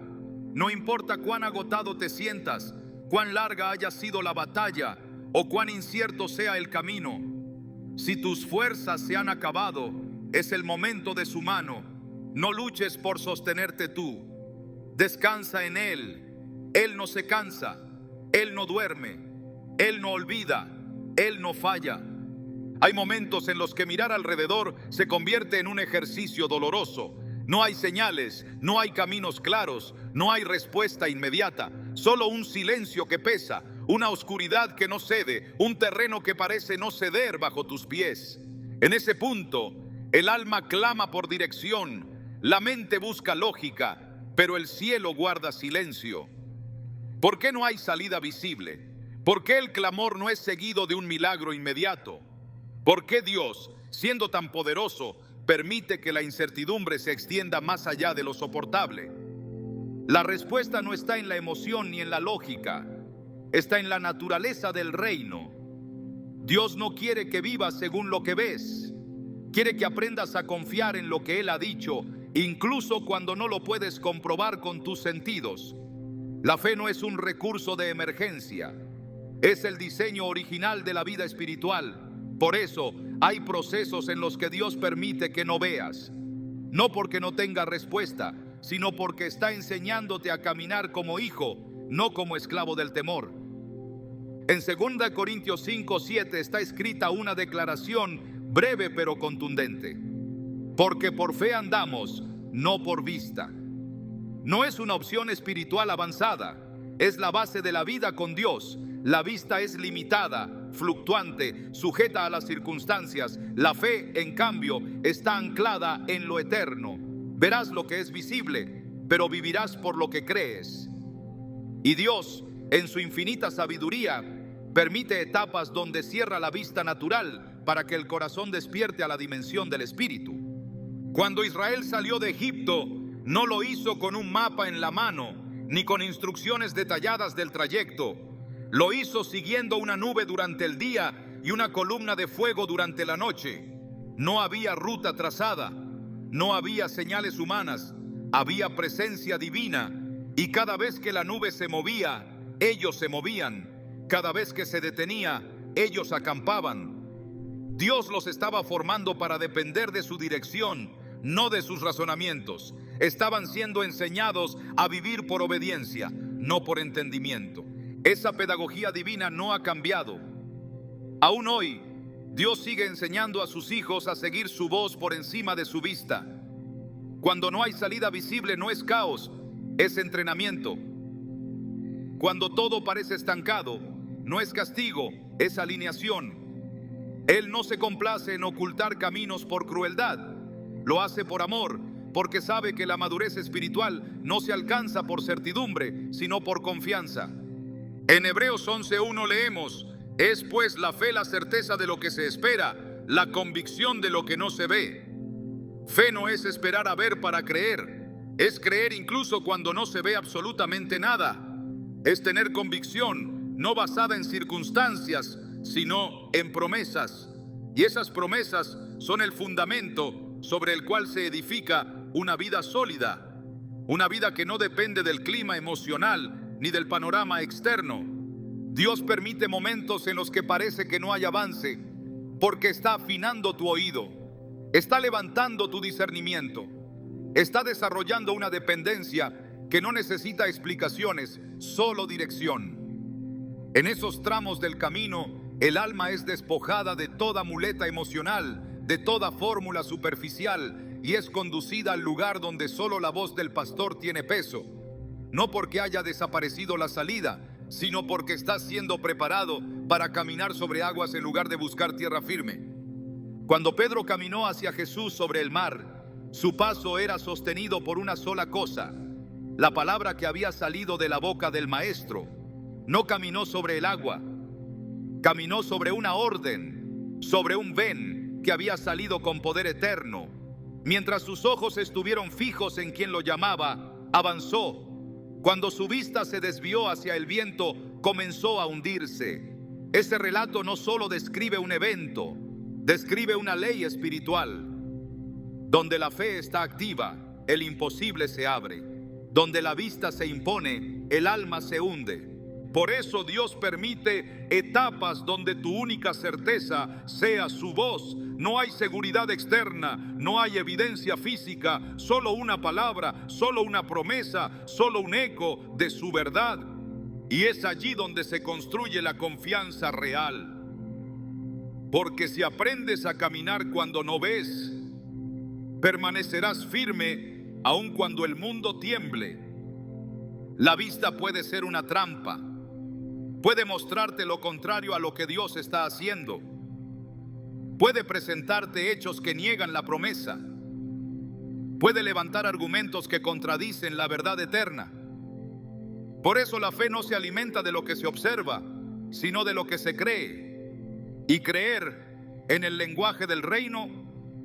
No importa cuán agotado te sientas, cuán larga haya sido la batalla o cuán incierto sea el camino. Si tus fuerzas se han acabado, es el momento de su mano. No luches por sostenerte tú. Descansa en Él. Él no se cansa, Él no duerme, Él no olvida, Él no falla. Hay momentos en los que mirar alrededor se convierte en un ejercicio doloroso. No hay señales, no hay caminos claros, no hay respuesta inmediata. Solo un silencio que pesa, una oscuridad que no cede, un terreno que parece no ceder bajo tus pies. En ese punto, el alma clama por dirección, la mente busca lógica, pero el cielo guarda silencio. ¿Por qué no hay salida visible? ¿Por qué el clamor no es seguido de un milagro inmediato? ¿Por qué Dios, siendo tan poderoso, permite que la incertidumbre se extienda más allá de lo soportable? La respuesta no está en la emoción ni en la lógica, está en la naturaleza del reino. Dios no quiere que vivas según lo que ves, quiere que aprendas a confiar en lo que Él ha dicho, incluso cuando no lo puedes comprobar con tus sentidos. La fe no es un recurso de emergencia, es el diseño original de la vida espiritual. Por eso hay procesos en los que Dios permite que no veas, no porque no tenga respuesta, sino porque está enseñándote a caminar como hijo, no como esclavo del temor. En 2 Corintios 5:7 está escrita una declaración breve pero contundente. Porque por fe andamos, no por vista. No es una opción espiritual avanzada, es la base de la vida con Dios. La vista es limitada, fluctuante, sujeta a las circunstancias. La fe, en cambio, está anclada en lo eterno. Verás lo que es visible, pero vivirás por lo que crees. Y Dios, en su infinita sabiduría, permite etapas donde cierra la vista natural para que el corazón despierte a la dimensión del espíritu. Cuando Israel salió de Egipto, no lo hizo con un mapa en la mano, ni con instrucciones detalladas del trayecto. Lo hizo siguiendo una nube durante el día y una columna de fuego durante la noche. No había ruta trazada, no había señales humanas, había presencia divina, y cada vez que la nube se movía, ellos se movían. Cada vez que se detenía, ellos acampaban. Dios los estaba formando para depender de su dirección, no de sus razonamientos. Estaban siendo enseñados a vivir por obediencia, no por entendimiento. Esa pedagogía divina no ha cambiado. Aún hoy, Dios sigue enseñando a sus hijos a seguir su voz por encima de su vista. Cuando no hay salida visible, no es caos, es entrenamiento. Cuando todo parece estancado, no es castigo, es alineación. Él no se complace en ocultar caminos por crueldad. Lo hace por amor, porque sabe que la madurez espiritual no se alcanza por certidumbre, sino por confianza. En Hebreos 11:1 leemos: es pues la fe la certeza de lo que se espera, la convicción de lo que no se ve. Fe no es esperar a ver para creer, es creer incluso cuando no se ve absolutamente nada. Es tener convicción no basada en circunstancias, sino en promesas. Y esas promesas son el fundamento sobre el cual se edifica una vida sólida, una vida que no depende del clima emocional ni del panorama externo. Dios permite momentos en los que parece que no hay avance, porque está afinando tu oído, está levantando tu discernimiento, está desarrollando una dependencia que no necesita explicaciones, solo dirección. En esos tramos del camino, el alma es despojada de toda muleta emocional, de toda fórmula superficial, y es conducida al lugar donde solo la voz del pastor tiene peso. No porque haya desaparecido la salida, sino porque está siendo preparado para caminar sobre aguas en lugar de buscar tierra firme. Cuando Pedro caminó hacia Jesús sobre el mar, su paso era sostenido por una sola cosa: la palabra que había salido de la boca del Maestro. No caminó sobre el agua, caminó sobre una orden, sobre un ven que había salido con poder eterno. Mientras sus ojos estuvieron fijos en quien lo llamaba, avanzó. Cuando su vista se desvió hacia el viento, comenzó a hundirse. Ese relato no solo describe un evento, describe una ley espiritual. Donde la fe está activa, el imposible se abre. Donde la vista se impone, el alma se hunde. Por eso Dios permite etapas donde tu única certeza sea su voz. No hay seguridad externa, no hay evidencia física, solo una palabra, solo una promesa, solo un eco de su verdad. Y es allí donde se construye la confianza real. Porque si aprendes a caminar cuando no ves, permanecerás firme aun cuando el mundo tiemble. La vista puede ser una trampa. Puede mostrarte lo contrario a lo que Dios está haciendo. Puede presentarte hechos que niegan la promesa. Puede levantar argumentos que contradicen la verdad eterna. Por eso la fe no se alimenta de lo que se observa, sino de lo que se cree. Y creer en el lenguaje del reino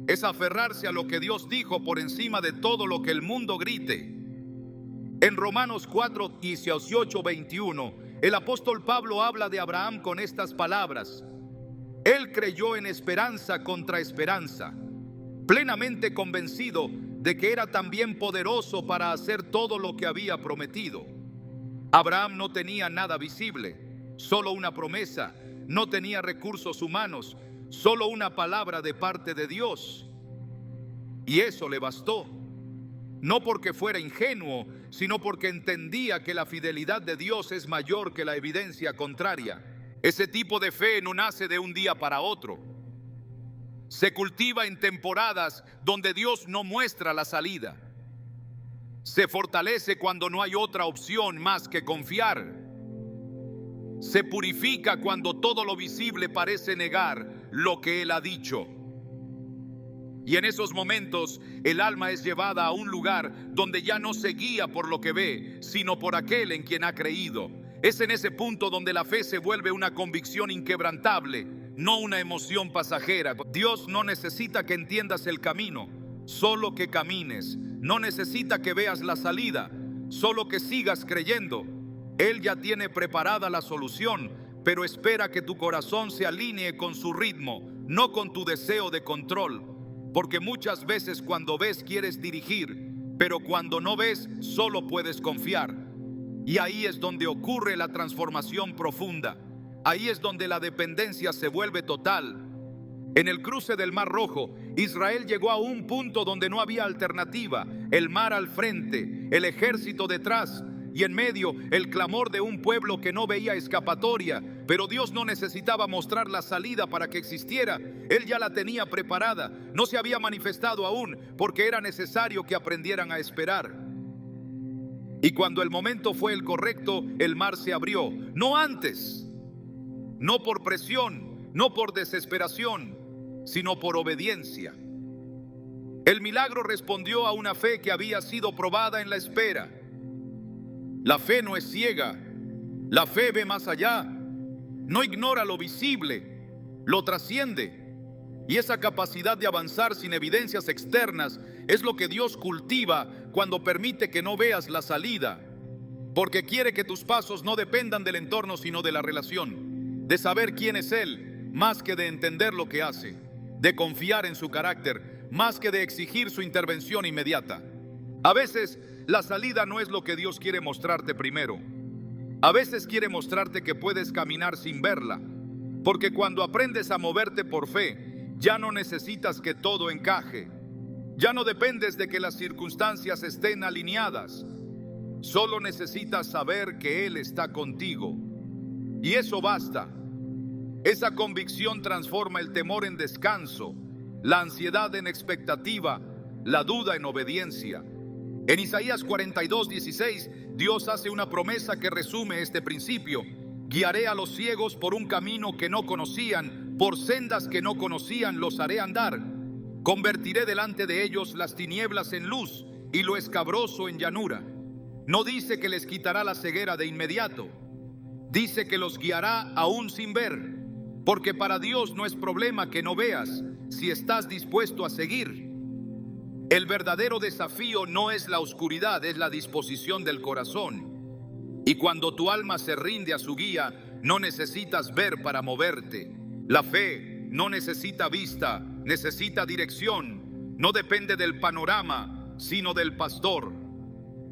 es aferrarse a lo que Dios dijo por encima de todo lo que el mundo grite. En Romanos 4:18-21, el apóstol Pablo habla de Abraham con estas palabras: él creyó en esperanza contra esperanza, plenamente convencido de que era también poderoso para hacer todo lo que había prometido. Abraham no tenía nada visible, solo una promesa. No tenía recursos humanos, solo una palabra de parte de Dios. Y eso le bastó. no porque fuera ingenuo, sino porque entendía que la fidelidad de Dios es mayor que la evidencia contraria. Ese tipo de fe no nace de un día para otro. Se cultiva en temporadas donde Dios no muestra la salida. Se fortalece cuando no hay otra opción más que confiar. Se purifica cuando todo lo visible parece negar lo que Él ha dicho. Y en esos momentos el alma es llevada a un lugar donde ya no se guía por lo que ve, sino por aquel en quien ha creído. Es en ese punto donde la fe se vuelve una convicción inquebrantable, no una emoción pasajera. Dios no necesita que entiendas el camino, solo que camines. No necesita que veas la salida, solo que sigas creyendo. Él ya tiene preparada la solución, pero espera que tu corazón se alinee con su ritmo, no con tu deseo de control. Porque muchas veces cuando ves quieres dirigir, pero cuando no ves solo puedes confiar. Y ahí es donde ocurre la transformación profunda. Ahí es donde la dependencia se vuelve total. En el cruce del Mar Rojo, Israel llegó a un punto donde no había alternativa. El mar al frente, el ejército detrás, y en medio el clamor de un pueblo que no veía escapatoria. Pero Dios no necesitaba mostrar la salida para que existiera. Él ya la tenía preparada. No se había manifestado aún porque era necesario que aprendieran a esperar. Y cuando el momento fue el correcto, el mar se abrió. No antes, no por presión, no por desesperación, sino por obediencia. El milagro respondió a una fe que había sido probada en la espera. La fe no es ciega, la fe ve más allá, no ignora lo visible, lo trasciende. Y esa capacidad de avanzar sin evidencias externas es lo que Dios cultiva cuando permite que no veas la salida, porque quiere que tus pasos no dependan del entorno sino de la relación, de saber quién es Él, más que de entender lo que hace, de confiar en su carácter, más que de exigir su intervención inmediata. A veces la salida no es lo que Dios quiere mostrarte primero. A veces quiere mostrarte que puedes caminar sin verla, porque cuando aprendes a moverte por fe, ya no necesitas que todo encaje. Ya no dependes de que las circunstancias estén alineadas. Solo necesitas saber que Él está contigo. Y eso basta. Esa convicción transforma el temor en descanso, la ansiedad en expectativa, la duda en obediencia. En Isaías 42:16, Dios hace una promesa que resume este principio. Guiaré a los ciegos por un camino que no conocían, por sendas que no conocían los haré andar. Convertiré delante de ellos las tinieblas en luz y lo escabroso en llanura. No dice que les quitará la ceguera de inmediato. Dice que los guiará aún sin ver, porque para Dios no es problema que no veas, si estás dispuesto a seguir. El verdadero desafío no es la oscuridad, es la disposición del corazón. Y cuando tu alma se rinde a su guía, no necesitas ver para moverte. La fe no necesita vista, necesita dirección. No depende del panorama, sino del pastor.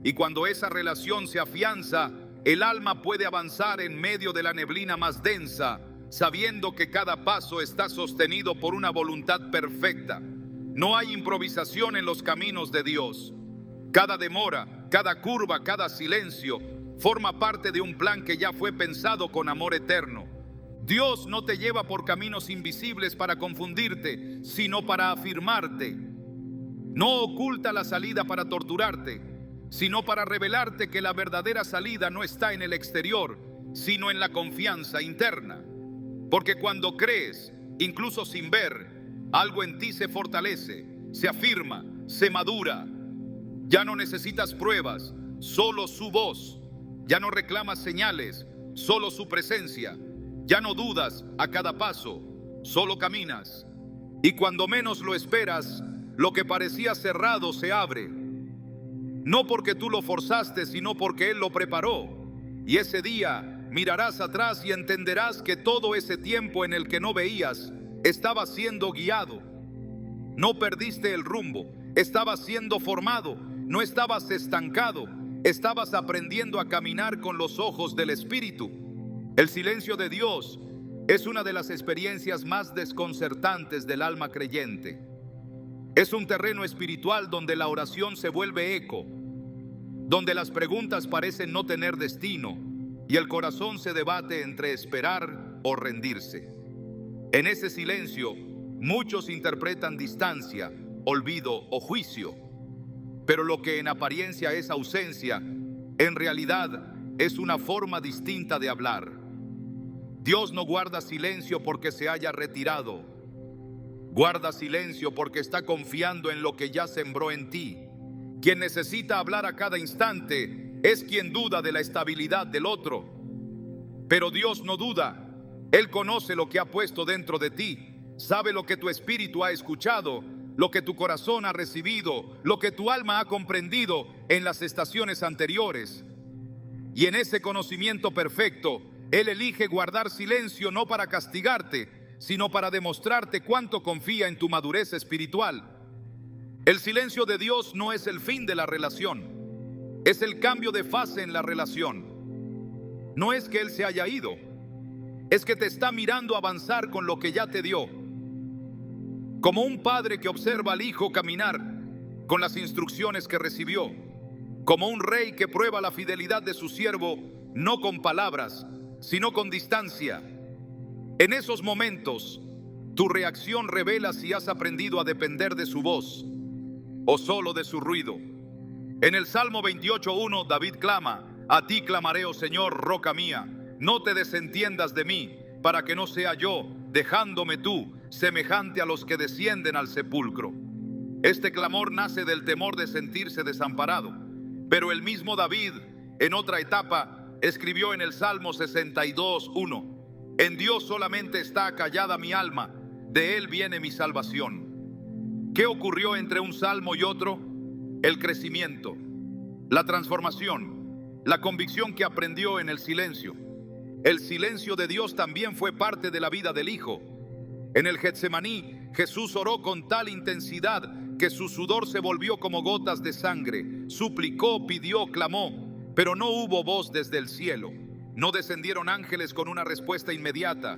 Y cuando esa relación se afianza, el alma puede avanzar en medio de la neblina más densa, sabiendo que cada paso está sostenido por una voluntad perfecta. No hay improvisación en los caminos de Dios. Cada demora, cada curva, cada silencio forma parte de un plan que ya fue pensado con amor eterno. Dios no te lleva por caminos invisibles para confundirte, sino para afirmarte. No oculta la salida para torturarte, sino para revelarte que la verdadera salida no está en el exterior, sino en la confianza interna. Porque cuando crees, incluso sin ver, algo en ti se fortalece, se afirma, se madura. Ya no necesitas pruebas, solo su voz. Ya no reclamas señales, solo su presencia. Ya no dudas a cada paso, solo caminas. Y cuando menos lo esperas, lo que parecía cerrado se abre. No porque tú lo forzaste, sino porque Él lo preparó. Y ese día mirarás atrás y entenderás que todo ese tiempo en el que no veías, estaba siendo guiado. No perdiste el rumbo, estabas siendo formado, no estabas estancado, estabas aprendiendo a caminar con los ojos del Espíritu. El silencio de Dios es una de las experiencias más desconcertantes del alma creyente. Es un terreno espiritual donde la oración se vuelve eco, donde las preguntas parecen no tener destino y el corazón se debate entre esperar o rendirse. En ese silencio, muchos interpretan distancia, olvido o juicio, pero lo que en apariencia es ausencia, en realidad es una forma distinta de hablar. Dios no guarda silencio porque se haya retirado. Guarda silencio porque está confiando en lo que ya sembró en ti. Quien necesita hablar a cada instante es quien duda de la estabilidad del otro. Pero Dios no duda. Él conoce lo que ha puesto dentro de ti. Sabe lo que tu espíritu ha escuchado, lo que tu corazón ha recibido, lo que tu alma ha comprendido en las estaciones anteriores. Y en ese conocimiento perfecto, Él elige guardar silencio no para castigarte, sino para demostrarte cuánto confía en tu madurez espiritual. El silencio de Dios no es el fin de la relación, es el cambio de fase en la relación. No es que Él se haya ido, es que te está mirando avanzar con lo que ya te dio. Como un padre que observa al hijo caminar con las instrucciones que recibió. Como un rey que prueba la fidelidad de su siervo, no con palabras, sino con distancia. En esos momentos, tu reacción revela si has aprendido a depender de su voz o solo de su ruido. En el Salmo 28:1, David clama: a ti clamaré, oh Señor, roca mía, no te desentiendas de mí, para que no sea yo, dejándome tú, semejante a los que descienden al sepulcro. Este clamor nace del temor de sentirse desamparado, pero el mismo David, en otra etapa, escribió en el Salmo 62:1: en Dios solamente está callada mi alma, de Él viene mi salvación. ¿Qué ocurrió entre un salmo y otro? El crecimiento, la transformación, la convicción que aprendió en el silencio. El silencio de Dios también fue parte de la vida del Hijo. En el Getsemaní, Jesús oró con tal intensidad que su sudor se volvió como gotas de sangre. Suplicó, pidió, clamó, pero no hubo voz desde el cielo. No descendieron ángeles con una respuesta inmediata.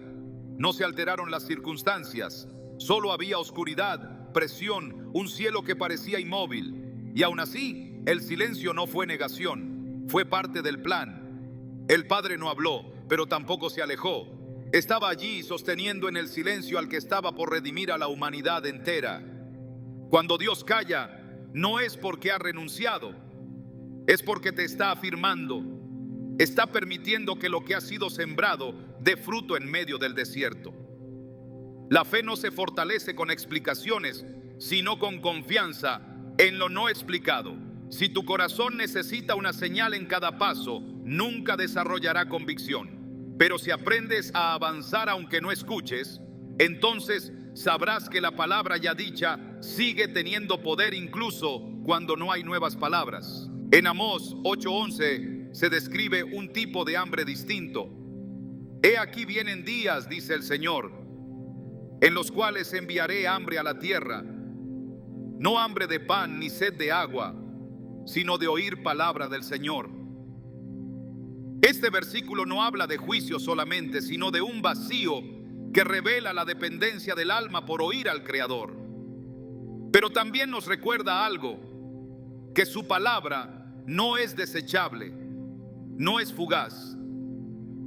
No se alteraron las circunstancias. Solo había oscuridad, presión, un cielo que parecía inmóvil. Y aún así, el silencio no fue negación, fue parte del plan. El Padre no habló, pero tampoco se alejó. Estaba allí sosteniendo en el silencio al que estaba por redimir a la humanidad entera. Cuando Dios calla, no es porque ha renunciado, es porque te está afirmando. Está permitiendo que lo que ha sido sembrado dé fruto en medio del desierto. La fe no se fortalece con explicaciones, sino con confianza en lo no explicado. Si tu corazón necesita una señal en cada paso, nunca desarrollará convicción. Pero si aprendes a avanzar aunque no escuches, entonces sabrás que la palabra ya dicha sigue teniendo poder incluso cuando no hay nuevas palabras. En Amós 8:11 se describe un tipo de hambre distinto. He aquí vienen días, dice el Señor, en los cuales enviaré hambre a la tierra, no hambre de pan ni sed de agua, sino de oír palabra del Señor. Este versículo no habla de juicio solamente, sino de un vacío que revela la dependencia del alma por oír al Creador. Pero también nos recuerda algo, que su palabra no es desechable, no es fugaz.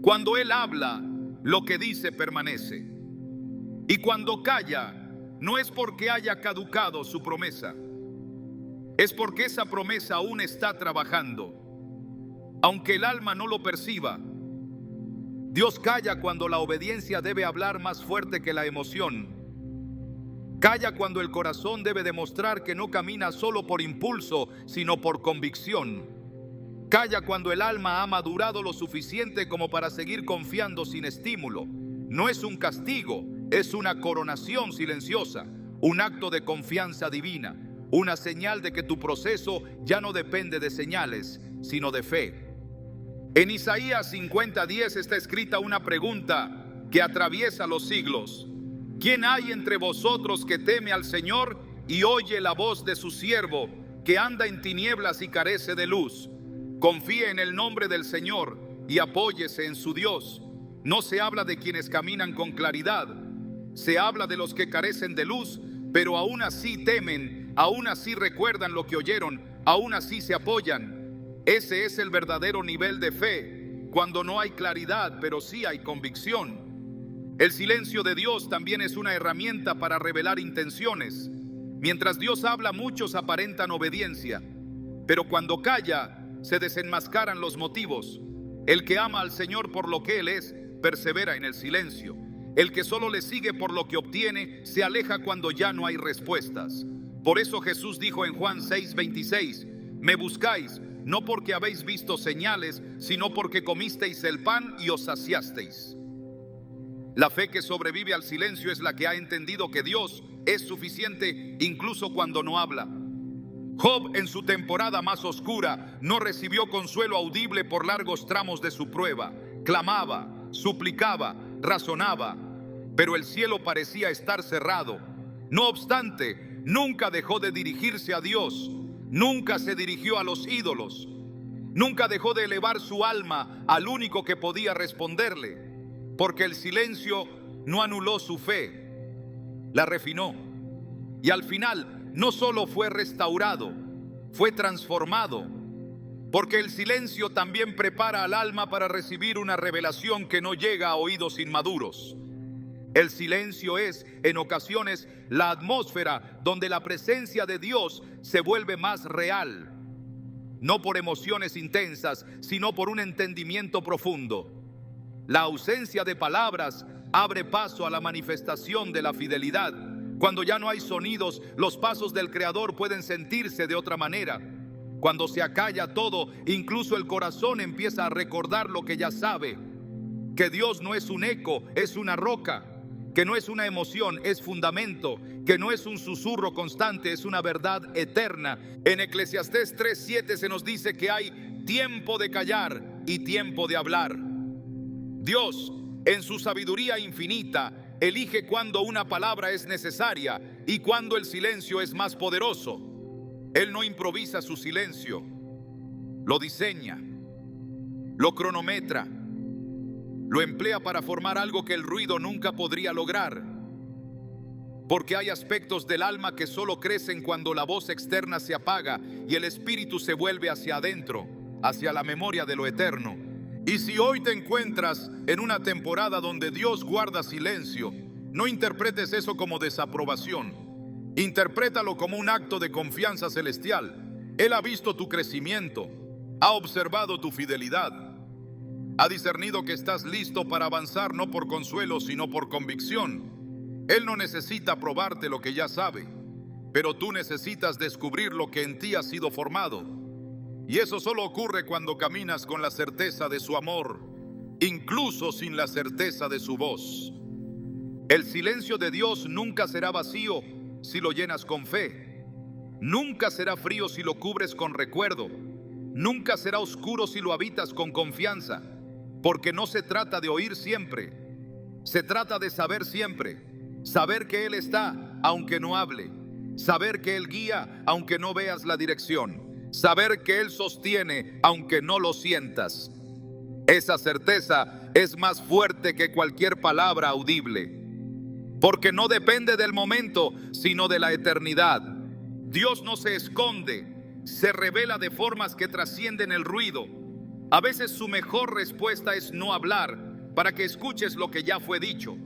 Cuando Él habla, lo que dice permanece. Y cuando calla, no es porque haya caducado su promesa, es porque esa promesa aún está trabajando, aunque el alma no lo perciba. Dios calla cuando la obediencia debe hablar más fuerte que la emoción. Calla cuando el corazón debe demostrar que no camina solo por impulso, sino por convicción. Calla cuando el alma ha madurado lo suficiente como para seguir confiando sin estímulo. No es un castigo, es una coronación silenciosa, un acto de confianza divina, una señal de que tu proceso ya no depende de señales, sino de fe. En Isaías 50:10 está escrita una pregunta que atraviesa los siglos. ¿Quién hay entre vosotros que teme al Señor y oye la voz de su siervo, que anda en tinieblas y carece de luz? Confíe en el nombre del Señor y apóyese en su Dios. No se habla de quienes caminan con claridad, se habla de los que carecen de luz, pero aún así temen, aún así recuerdan lo que oyeron, aún así se apoyan. Ese es el verdadero nivel de fe, cuando no hay claridad, pero sí hay convicción. El silencio de Dios también es una herramienta para revelar intenciones. Mientras Dios habla, muchos aparentan obediencia, pero cuando calla, se desenmascaran los motivos. El que ama al Señor por lo que Él es, persevera en el silencio. El que solo le sigue por lo que obtiene, se aleja cuando ya no hay respuestas. Por eso Jesús dijo en Juan 6:26, me buscáis, no porque habéis visto señales, sino porque comisteis el pan y os saciasteis. La fe que sobrevive al silencio es la que ha entendido que Dios es suficiente incluso cuando no habla. Job, en su temporada más oscura, no recibió consuelo audible por largos tramos de su prueba. Clamaba, suplicaba, razonaba, pero el cielo parecía estar cerrado. No obstante, nunca dejó de dirigirse a Dios, nunca se dirigió a los ídolos, nunca dejó de elevar su alma al único que podía responderle, porque el silencio no anuló su fe, la refinó, y al final no solo fue restaurado, fue transformado, porque el silencio también prepara al alma para recibir una revelación que no llega a oídos inmaduros. El silencio es, en ocasiones, la atmósfera donde la presencia de Dios se vuelve más real, no por emociones intensas, sino por un entendimiento profundo. La ausencia de palabras abre paso a la manifestación de la fidelidad. Cuando ya no hay sonidos, los pasos del Creador pueden sentirse de otra manera. Cuando se acalla todo, incluso el corazón empieza a recordar lo que ya sabe: que Dios no es un eco, es una roca; que no es una emoción, es fundamento; que no es un susurro constante, es una verdad eterna. En Eclesiastés 3:7 se nos dice que hay tiempo de callar y tiempo de hablar. Dios, en su sabiduría infinita, elige cuándo una palabra es necesaria y cuándo el silencio es más poderoso. Él no improvisa su silencio, lo diseña, lo cronometra, lo emplea para formar algo que el ruido nunca podría lograr. Porque hay aspectos del alma que solo crecen cuando la voz externa se apaga y el espíritu se vuelve hacia adentro, hacia la memoria de lo eterno. Y si hoy te encuentras en una temporada donde Dios guarda silencio, no interpretes eso como desaprobación. Interprétalo como un acto de confianza celestial. Él ha visto tu crecimiento, ha observado tu fidelidad, ha discernido que estás listo para avanzar no por consuelo, sino por convicción. Él no necesita probarte lo que ya sabe, pero tú necesitas descubrir lo que en ti ha sido formado. Y eso solo ocurre cuando caminas con la certeza de su amor, incluso sin la certeza de su voz. El silencio de Dios nunca será vacío si lo llenas con fe. Nunca será frío si lo cubres con recuerdo. Nunca será oscuro si lo habitas con confianza. Porque no se trata de oír siempre, se trata de saber siempre. Saber que Él está, aunque no hable. Saber que Él guía, aunque no veas la dirección. Saber que Él sostiene, aunque no lo sientas. Esa certeza es más fuerte que cualquier palabra audible, porque no depende del momento, sino de la eternidad. Dios no se esconde, se revela de formas que trascienden el ruido. A veces su mejor respuesta es no hablar, para que escuches lo que ya fue dicho.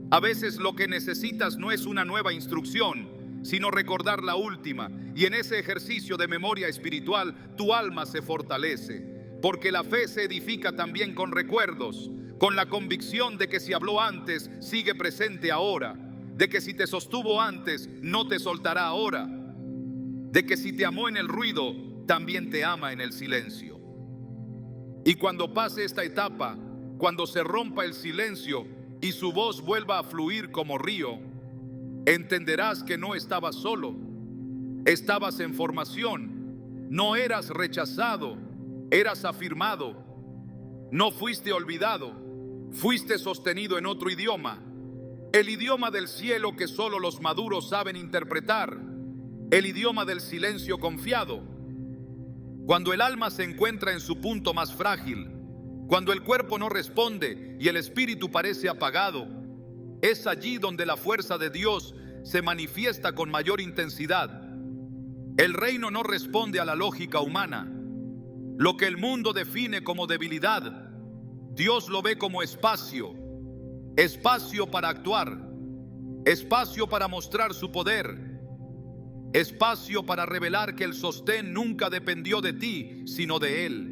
A veces lo que necesitas no es una nueva instrucción, sino recordar la última. Y en ese ejercicio de memoria espiritual, tu alma se fortalece, porque la fe se edifica también con recuerdos, con la convicción de que si habló antes, sigue presente ahora, de que si te sostuvo antes, no te soltará ahora, de que si te amó en el ruido, también te ama en el silencio. Y cuando pase esta etapa, cuando se rompa el silencio y su voz vuelva a fluir como río, entenderás que no estabas solo, estabas en formación, no eras rechazado, eras afirmado, no fuiste olvidado, fuiste sostenido en otro idioma, el idioma del cielo que solo los maduros saben interpretar, el idioma del silencio confiado. Cuando el alma se encuentra en su punto más frágil, cuando el cuerpo no responde y el espíritu parece apagado, es allí donde la fuerza de Dios se manifiesta con mayor intensidad. El reino no responde a la lógica humana. Lo que el mundo define como debilidad, Dios lo ve como espacio. Espacio para actuar, espacio para mostrar su poder, espacio para revelar que el sostén nunca dependió de ti, sino de Él.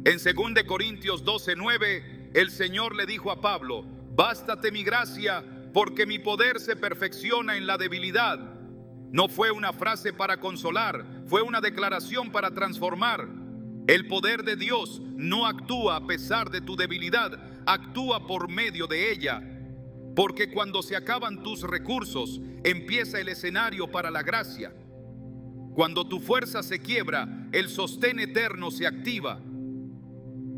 En 2 Corintios 12:9, el Señor le dijo a Pablo: bástate mi gracia, porque mi poder se perfecciona en la debilidad. No fue una frase para consolar, fue una declaración para transformar. El poder de Dios no actúa a pesar de tu debilidad, actúa por medio de ella. Porque cuando se acaban tus recursos, empieza el escenario para la gracia. Cuando tu fuerza se quiebra, el sostén eterno se activa.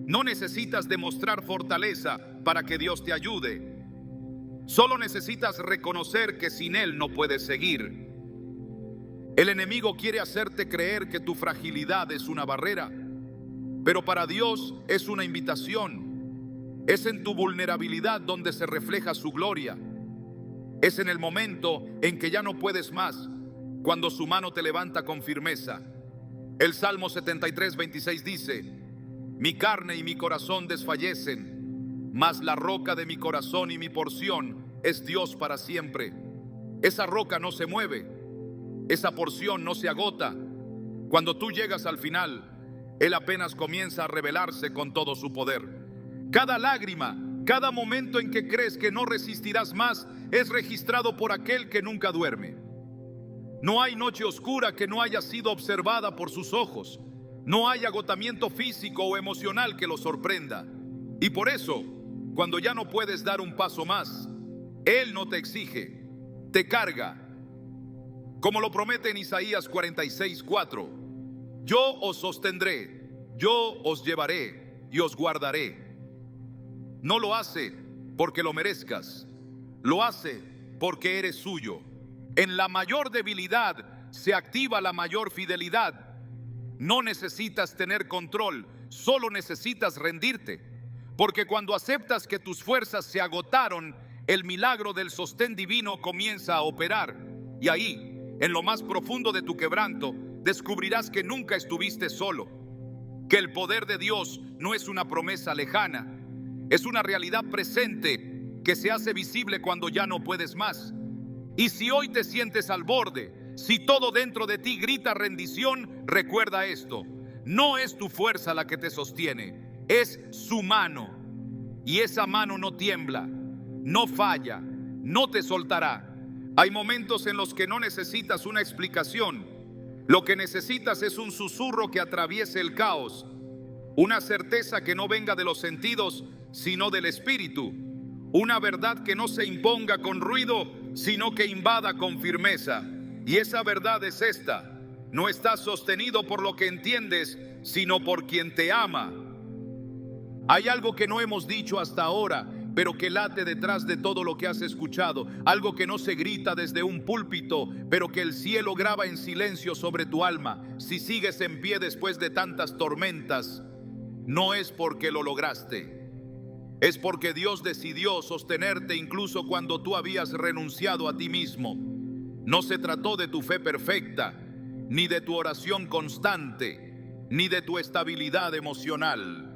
No necesitas demostrar fortaleza para que Dios te ayude. Solo necesitas reconocer que sin Él no puedes seguir. El enemigo quiere hacerte creer que tu fragilidad es una barrera, pero para Dios es una invitación. Es en tu vulnerabilidad donde se refleja su gloria. Es en el momento en que ya no puedes más, cuando su mano te levanta con firmeza. El Salmo 73:26 dice: mi carne y mi corazón desfallecen, mas la roca de mi corazón y mi porción es Dios para siempre. Esa roca no se mueve, esa porción no se agota. Cuando tú llegas al final, Él apenas comienza a revelarse con todo su poder. Cada lágrima, cada momento en que crees que no resistirás más, es registrado por aquel que nunca duerme. No hay noche oscura que no haya sido observada por sus ojos. No hay agotamiento físico o emocional que lo sorprenda. Y por eso, cuando ya no puedes dar un paso más, Él no te exige, te carga. Como lo promete en Isaías 46:4. Yo os sostendré, yo os llevaré y os guardaré. No lo hace porque lo merezcas, lo hace porque eres suyo. En la mayor debilidad se activa la mayor fidelidad. No necesitas tener control, solo necesitas rendirte. Porque cuando aceptas que tus fuerzas se agotaron, el milagro del sostén divino comienza a operar. Y ahí, en lo más profundo de tu quebranto, descubrirás que nunca estuviste solo, que el poder de Dios no es una promesa lejana, es una realidad presente que se hace visible cuando ya no puedes más. Y si hoy te sientes al borde, si todo dentro de ti grita rendición, recuerda esto: no es tu fuerza la que te sostiene, es su mano. Y esa mano no tiembla, no falla, no te soltará. Hay momentos en los que no necesitas una explicación. Lo que necesitas es un susurro que atraviese el caos, una certeza que no venga de los sentidos, sino del espíritu, una verdad que no se imponga con ruido, sino que invada con firmeza. Y esa verdad es esta: no estás sostenido por lo que entiendes, sino por quien te ama. Hay algo que no hemos dicho hasta ahora, pero que late detrás de todo lo que has escuchado. Algo que no se grita desde un púlpito, pero que el cielo graba en silencio sobre tu alma. Si sigues en pie después de tantas tormentas, no es porque lo lograste. Es porque Dios decidió sostenerte incluso cuando tú habías renunciado a ti mismo. No se trató de tu fe perfecta, ni de tu oración constante, ni de tu estabilidad emocional.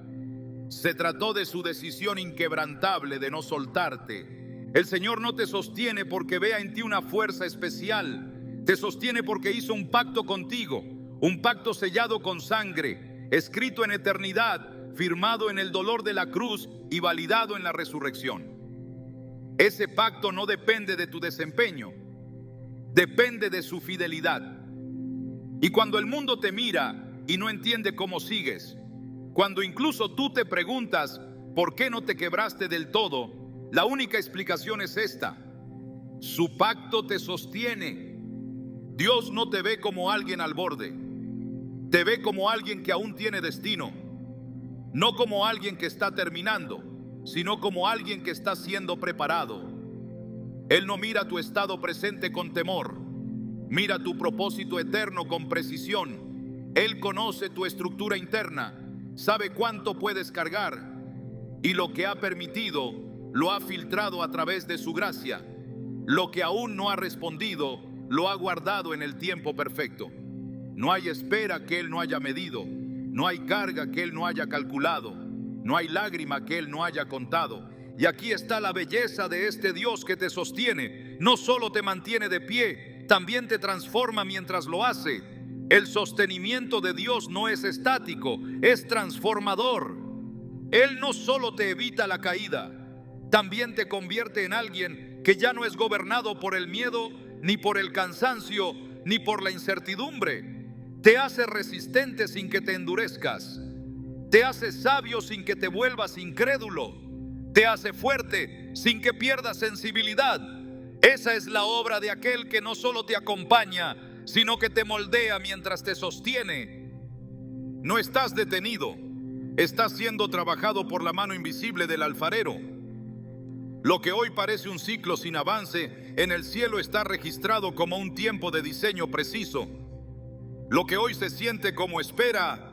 Se trató de su decisión inquebrantable de no soltarte. El Señor no te sostiene porque vea en ti una fuerza especial. Te sostiene porque hizo un pacto contigo, un pacto sellado con sangre, escrito en eternidad, firmado en el dolor de la cruz y validado en la resurrección. Ese pacto no depende de tu desempeño, depende de su fidelidad. Y cuando el mundo te mira y no entiende cómo sigues, cuando incluso tú te preguntas por qué no te quebraste del todo, la única explicación es esta: su pacto te sostiene. Dios no te ve como alguien al borde, te ve como alguien que aún tiene destino, no como alguien que está terminando, sino como alguien que está siendo preparado. Él no mira tu estado presente con temor, mira tu propósito eterno con precisión. Él conoce tu estructura interna, sabe cuánto puedes cargar, y lo que ha permitido lo ha filtrado a través de su gracia. Lo que aún no ha respondido, lo ha guardado en el tiempo perfecto. No hay espera que Él no haya medido, no hay carga que Él no haya calculado, no hay lágrima que Él no haya contado. Y aquí está la belleza de este Dios que te sostiene. No solo te mantiene de pie, también te transforma mientras lo hace. El sostenimiento de Dios no es estático, es transformador. Él no solo te evita la caída, también te convierte en alguien que ya no es gobernado por el miedo, ni por el cansancio, ni por la incertidumbre. Te hace resistente sin que te endurezcas. Te hace sabio sin que te vuelvas incrédulo. Te hace fuerte sin que pierdas sensibilidad. Esa es la obra de aquel que no solo te acompaña, sino que te moldea mientras te sostiene. No estás detenido, estás siendo trabajado por la mano invisible del alfarero. Lo que hoy parece un ciclo sin avance, en el cielo está registrado como un tiempo de diseño preciso. Lo que hoy se siente como espera,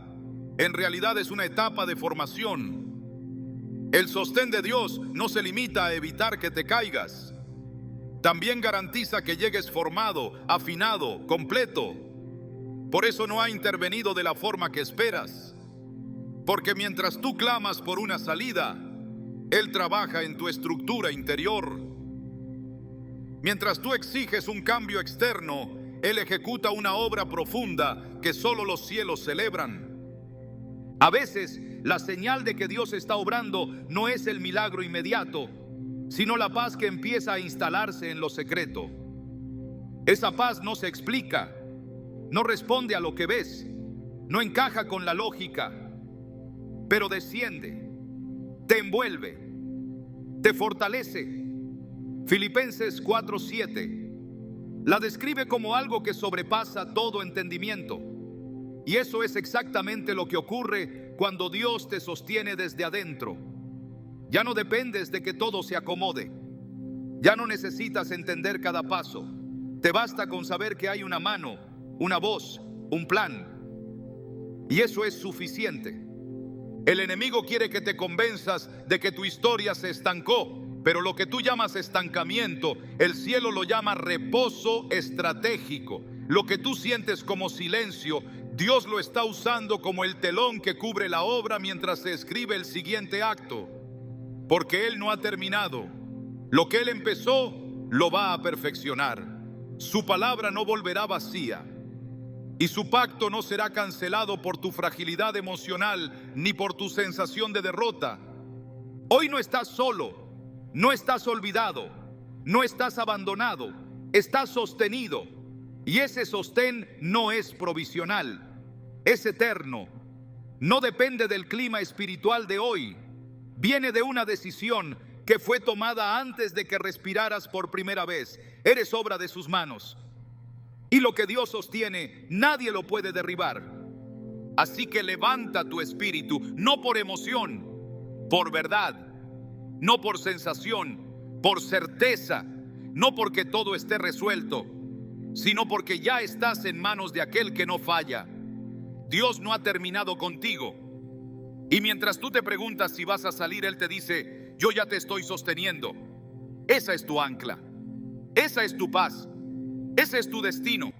en realidad es una etapa de formación. El sostén de Dios no se limita a evitar que te caigas. También garantiza que llegues formado, afinado, completo. Por eso no ha intervenido de la forma que esperas. Porque mientras tú clamas por una salida, Él trabaja en tu estructura interior. Mientras tú exiges un cambio externo, Él ejecuta una obra profunda que solo los cielos celebran. A veces, la señal de que Dios está obrando no es el milagro inmediato, sino la paz que empieza a instalarse en lo secreto. Esa paz no se explica, no responde a lo que ves, no encaja con la lógica, pero desciende, te envuelve, te fortalece. Filipenses 4:7 la describe como algo que sobrepasa todo entendimiento. Y eso es exactamente lo que ocurre cuando Dios te sostiene desde adentro. Ya no dependes de que todo se acomode. Ya no necesitas entender cada paso. Te basta con saber que hay una mano, una voz, un plan. Y eso es suficiente. El enemigo quiere que te convenzas de que tu historia se estancó, pero lo que tú llamas estancamiento, el cielo lo llama reposo estratégico. Lo que tú sientes como silencio, Dios lo está usando como el telón que cubre la obra mientras se escribe el siguiente acto. Porque Él no ha terminado. Lo que Él empezó, lo va a perfeccionar. Su palabra no volverá vacía. Y su pacto no será cancelado por tu fragilidad emocional ni por tu sensación de derrota. Hoy no estás solo, no estás olvidado, no estás abandonado, estás sostenido. Y ese sostén no es provisional, es eterno. No depende del clima espiritual de hoy. Viene de una decisión que fue tomada antes de que respiraras por primera vez. Eres obra de sus manos. Y lo que Dios sostiene, nadie lo puede derribar. Así que levanta tu espíritu, no por emoción, por verdad, no por sensación, por certeza, no porque todo esté resuelto, sino porque ya estás en manos de aquel que no falla. Dios no ha terminado contigo. Y mientras tú te preguntas si vas a salir, Él te dice: yo ya te estoy sosteniendo. Esa es tu ancla, esa es tu paz, ese es tu destino.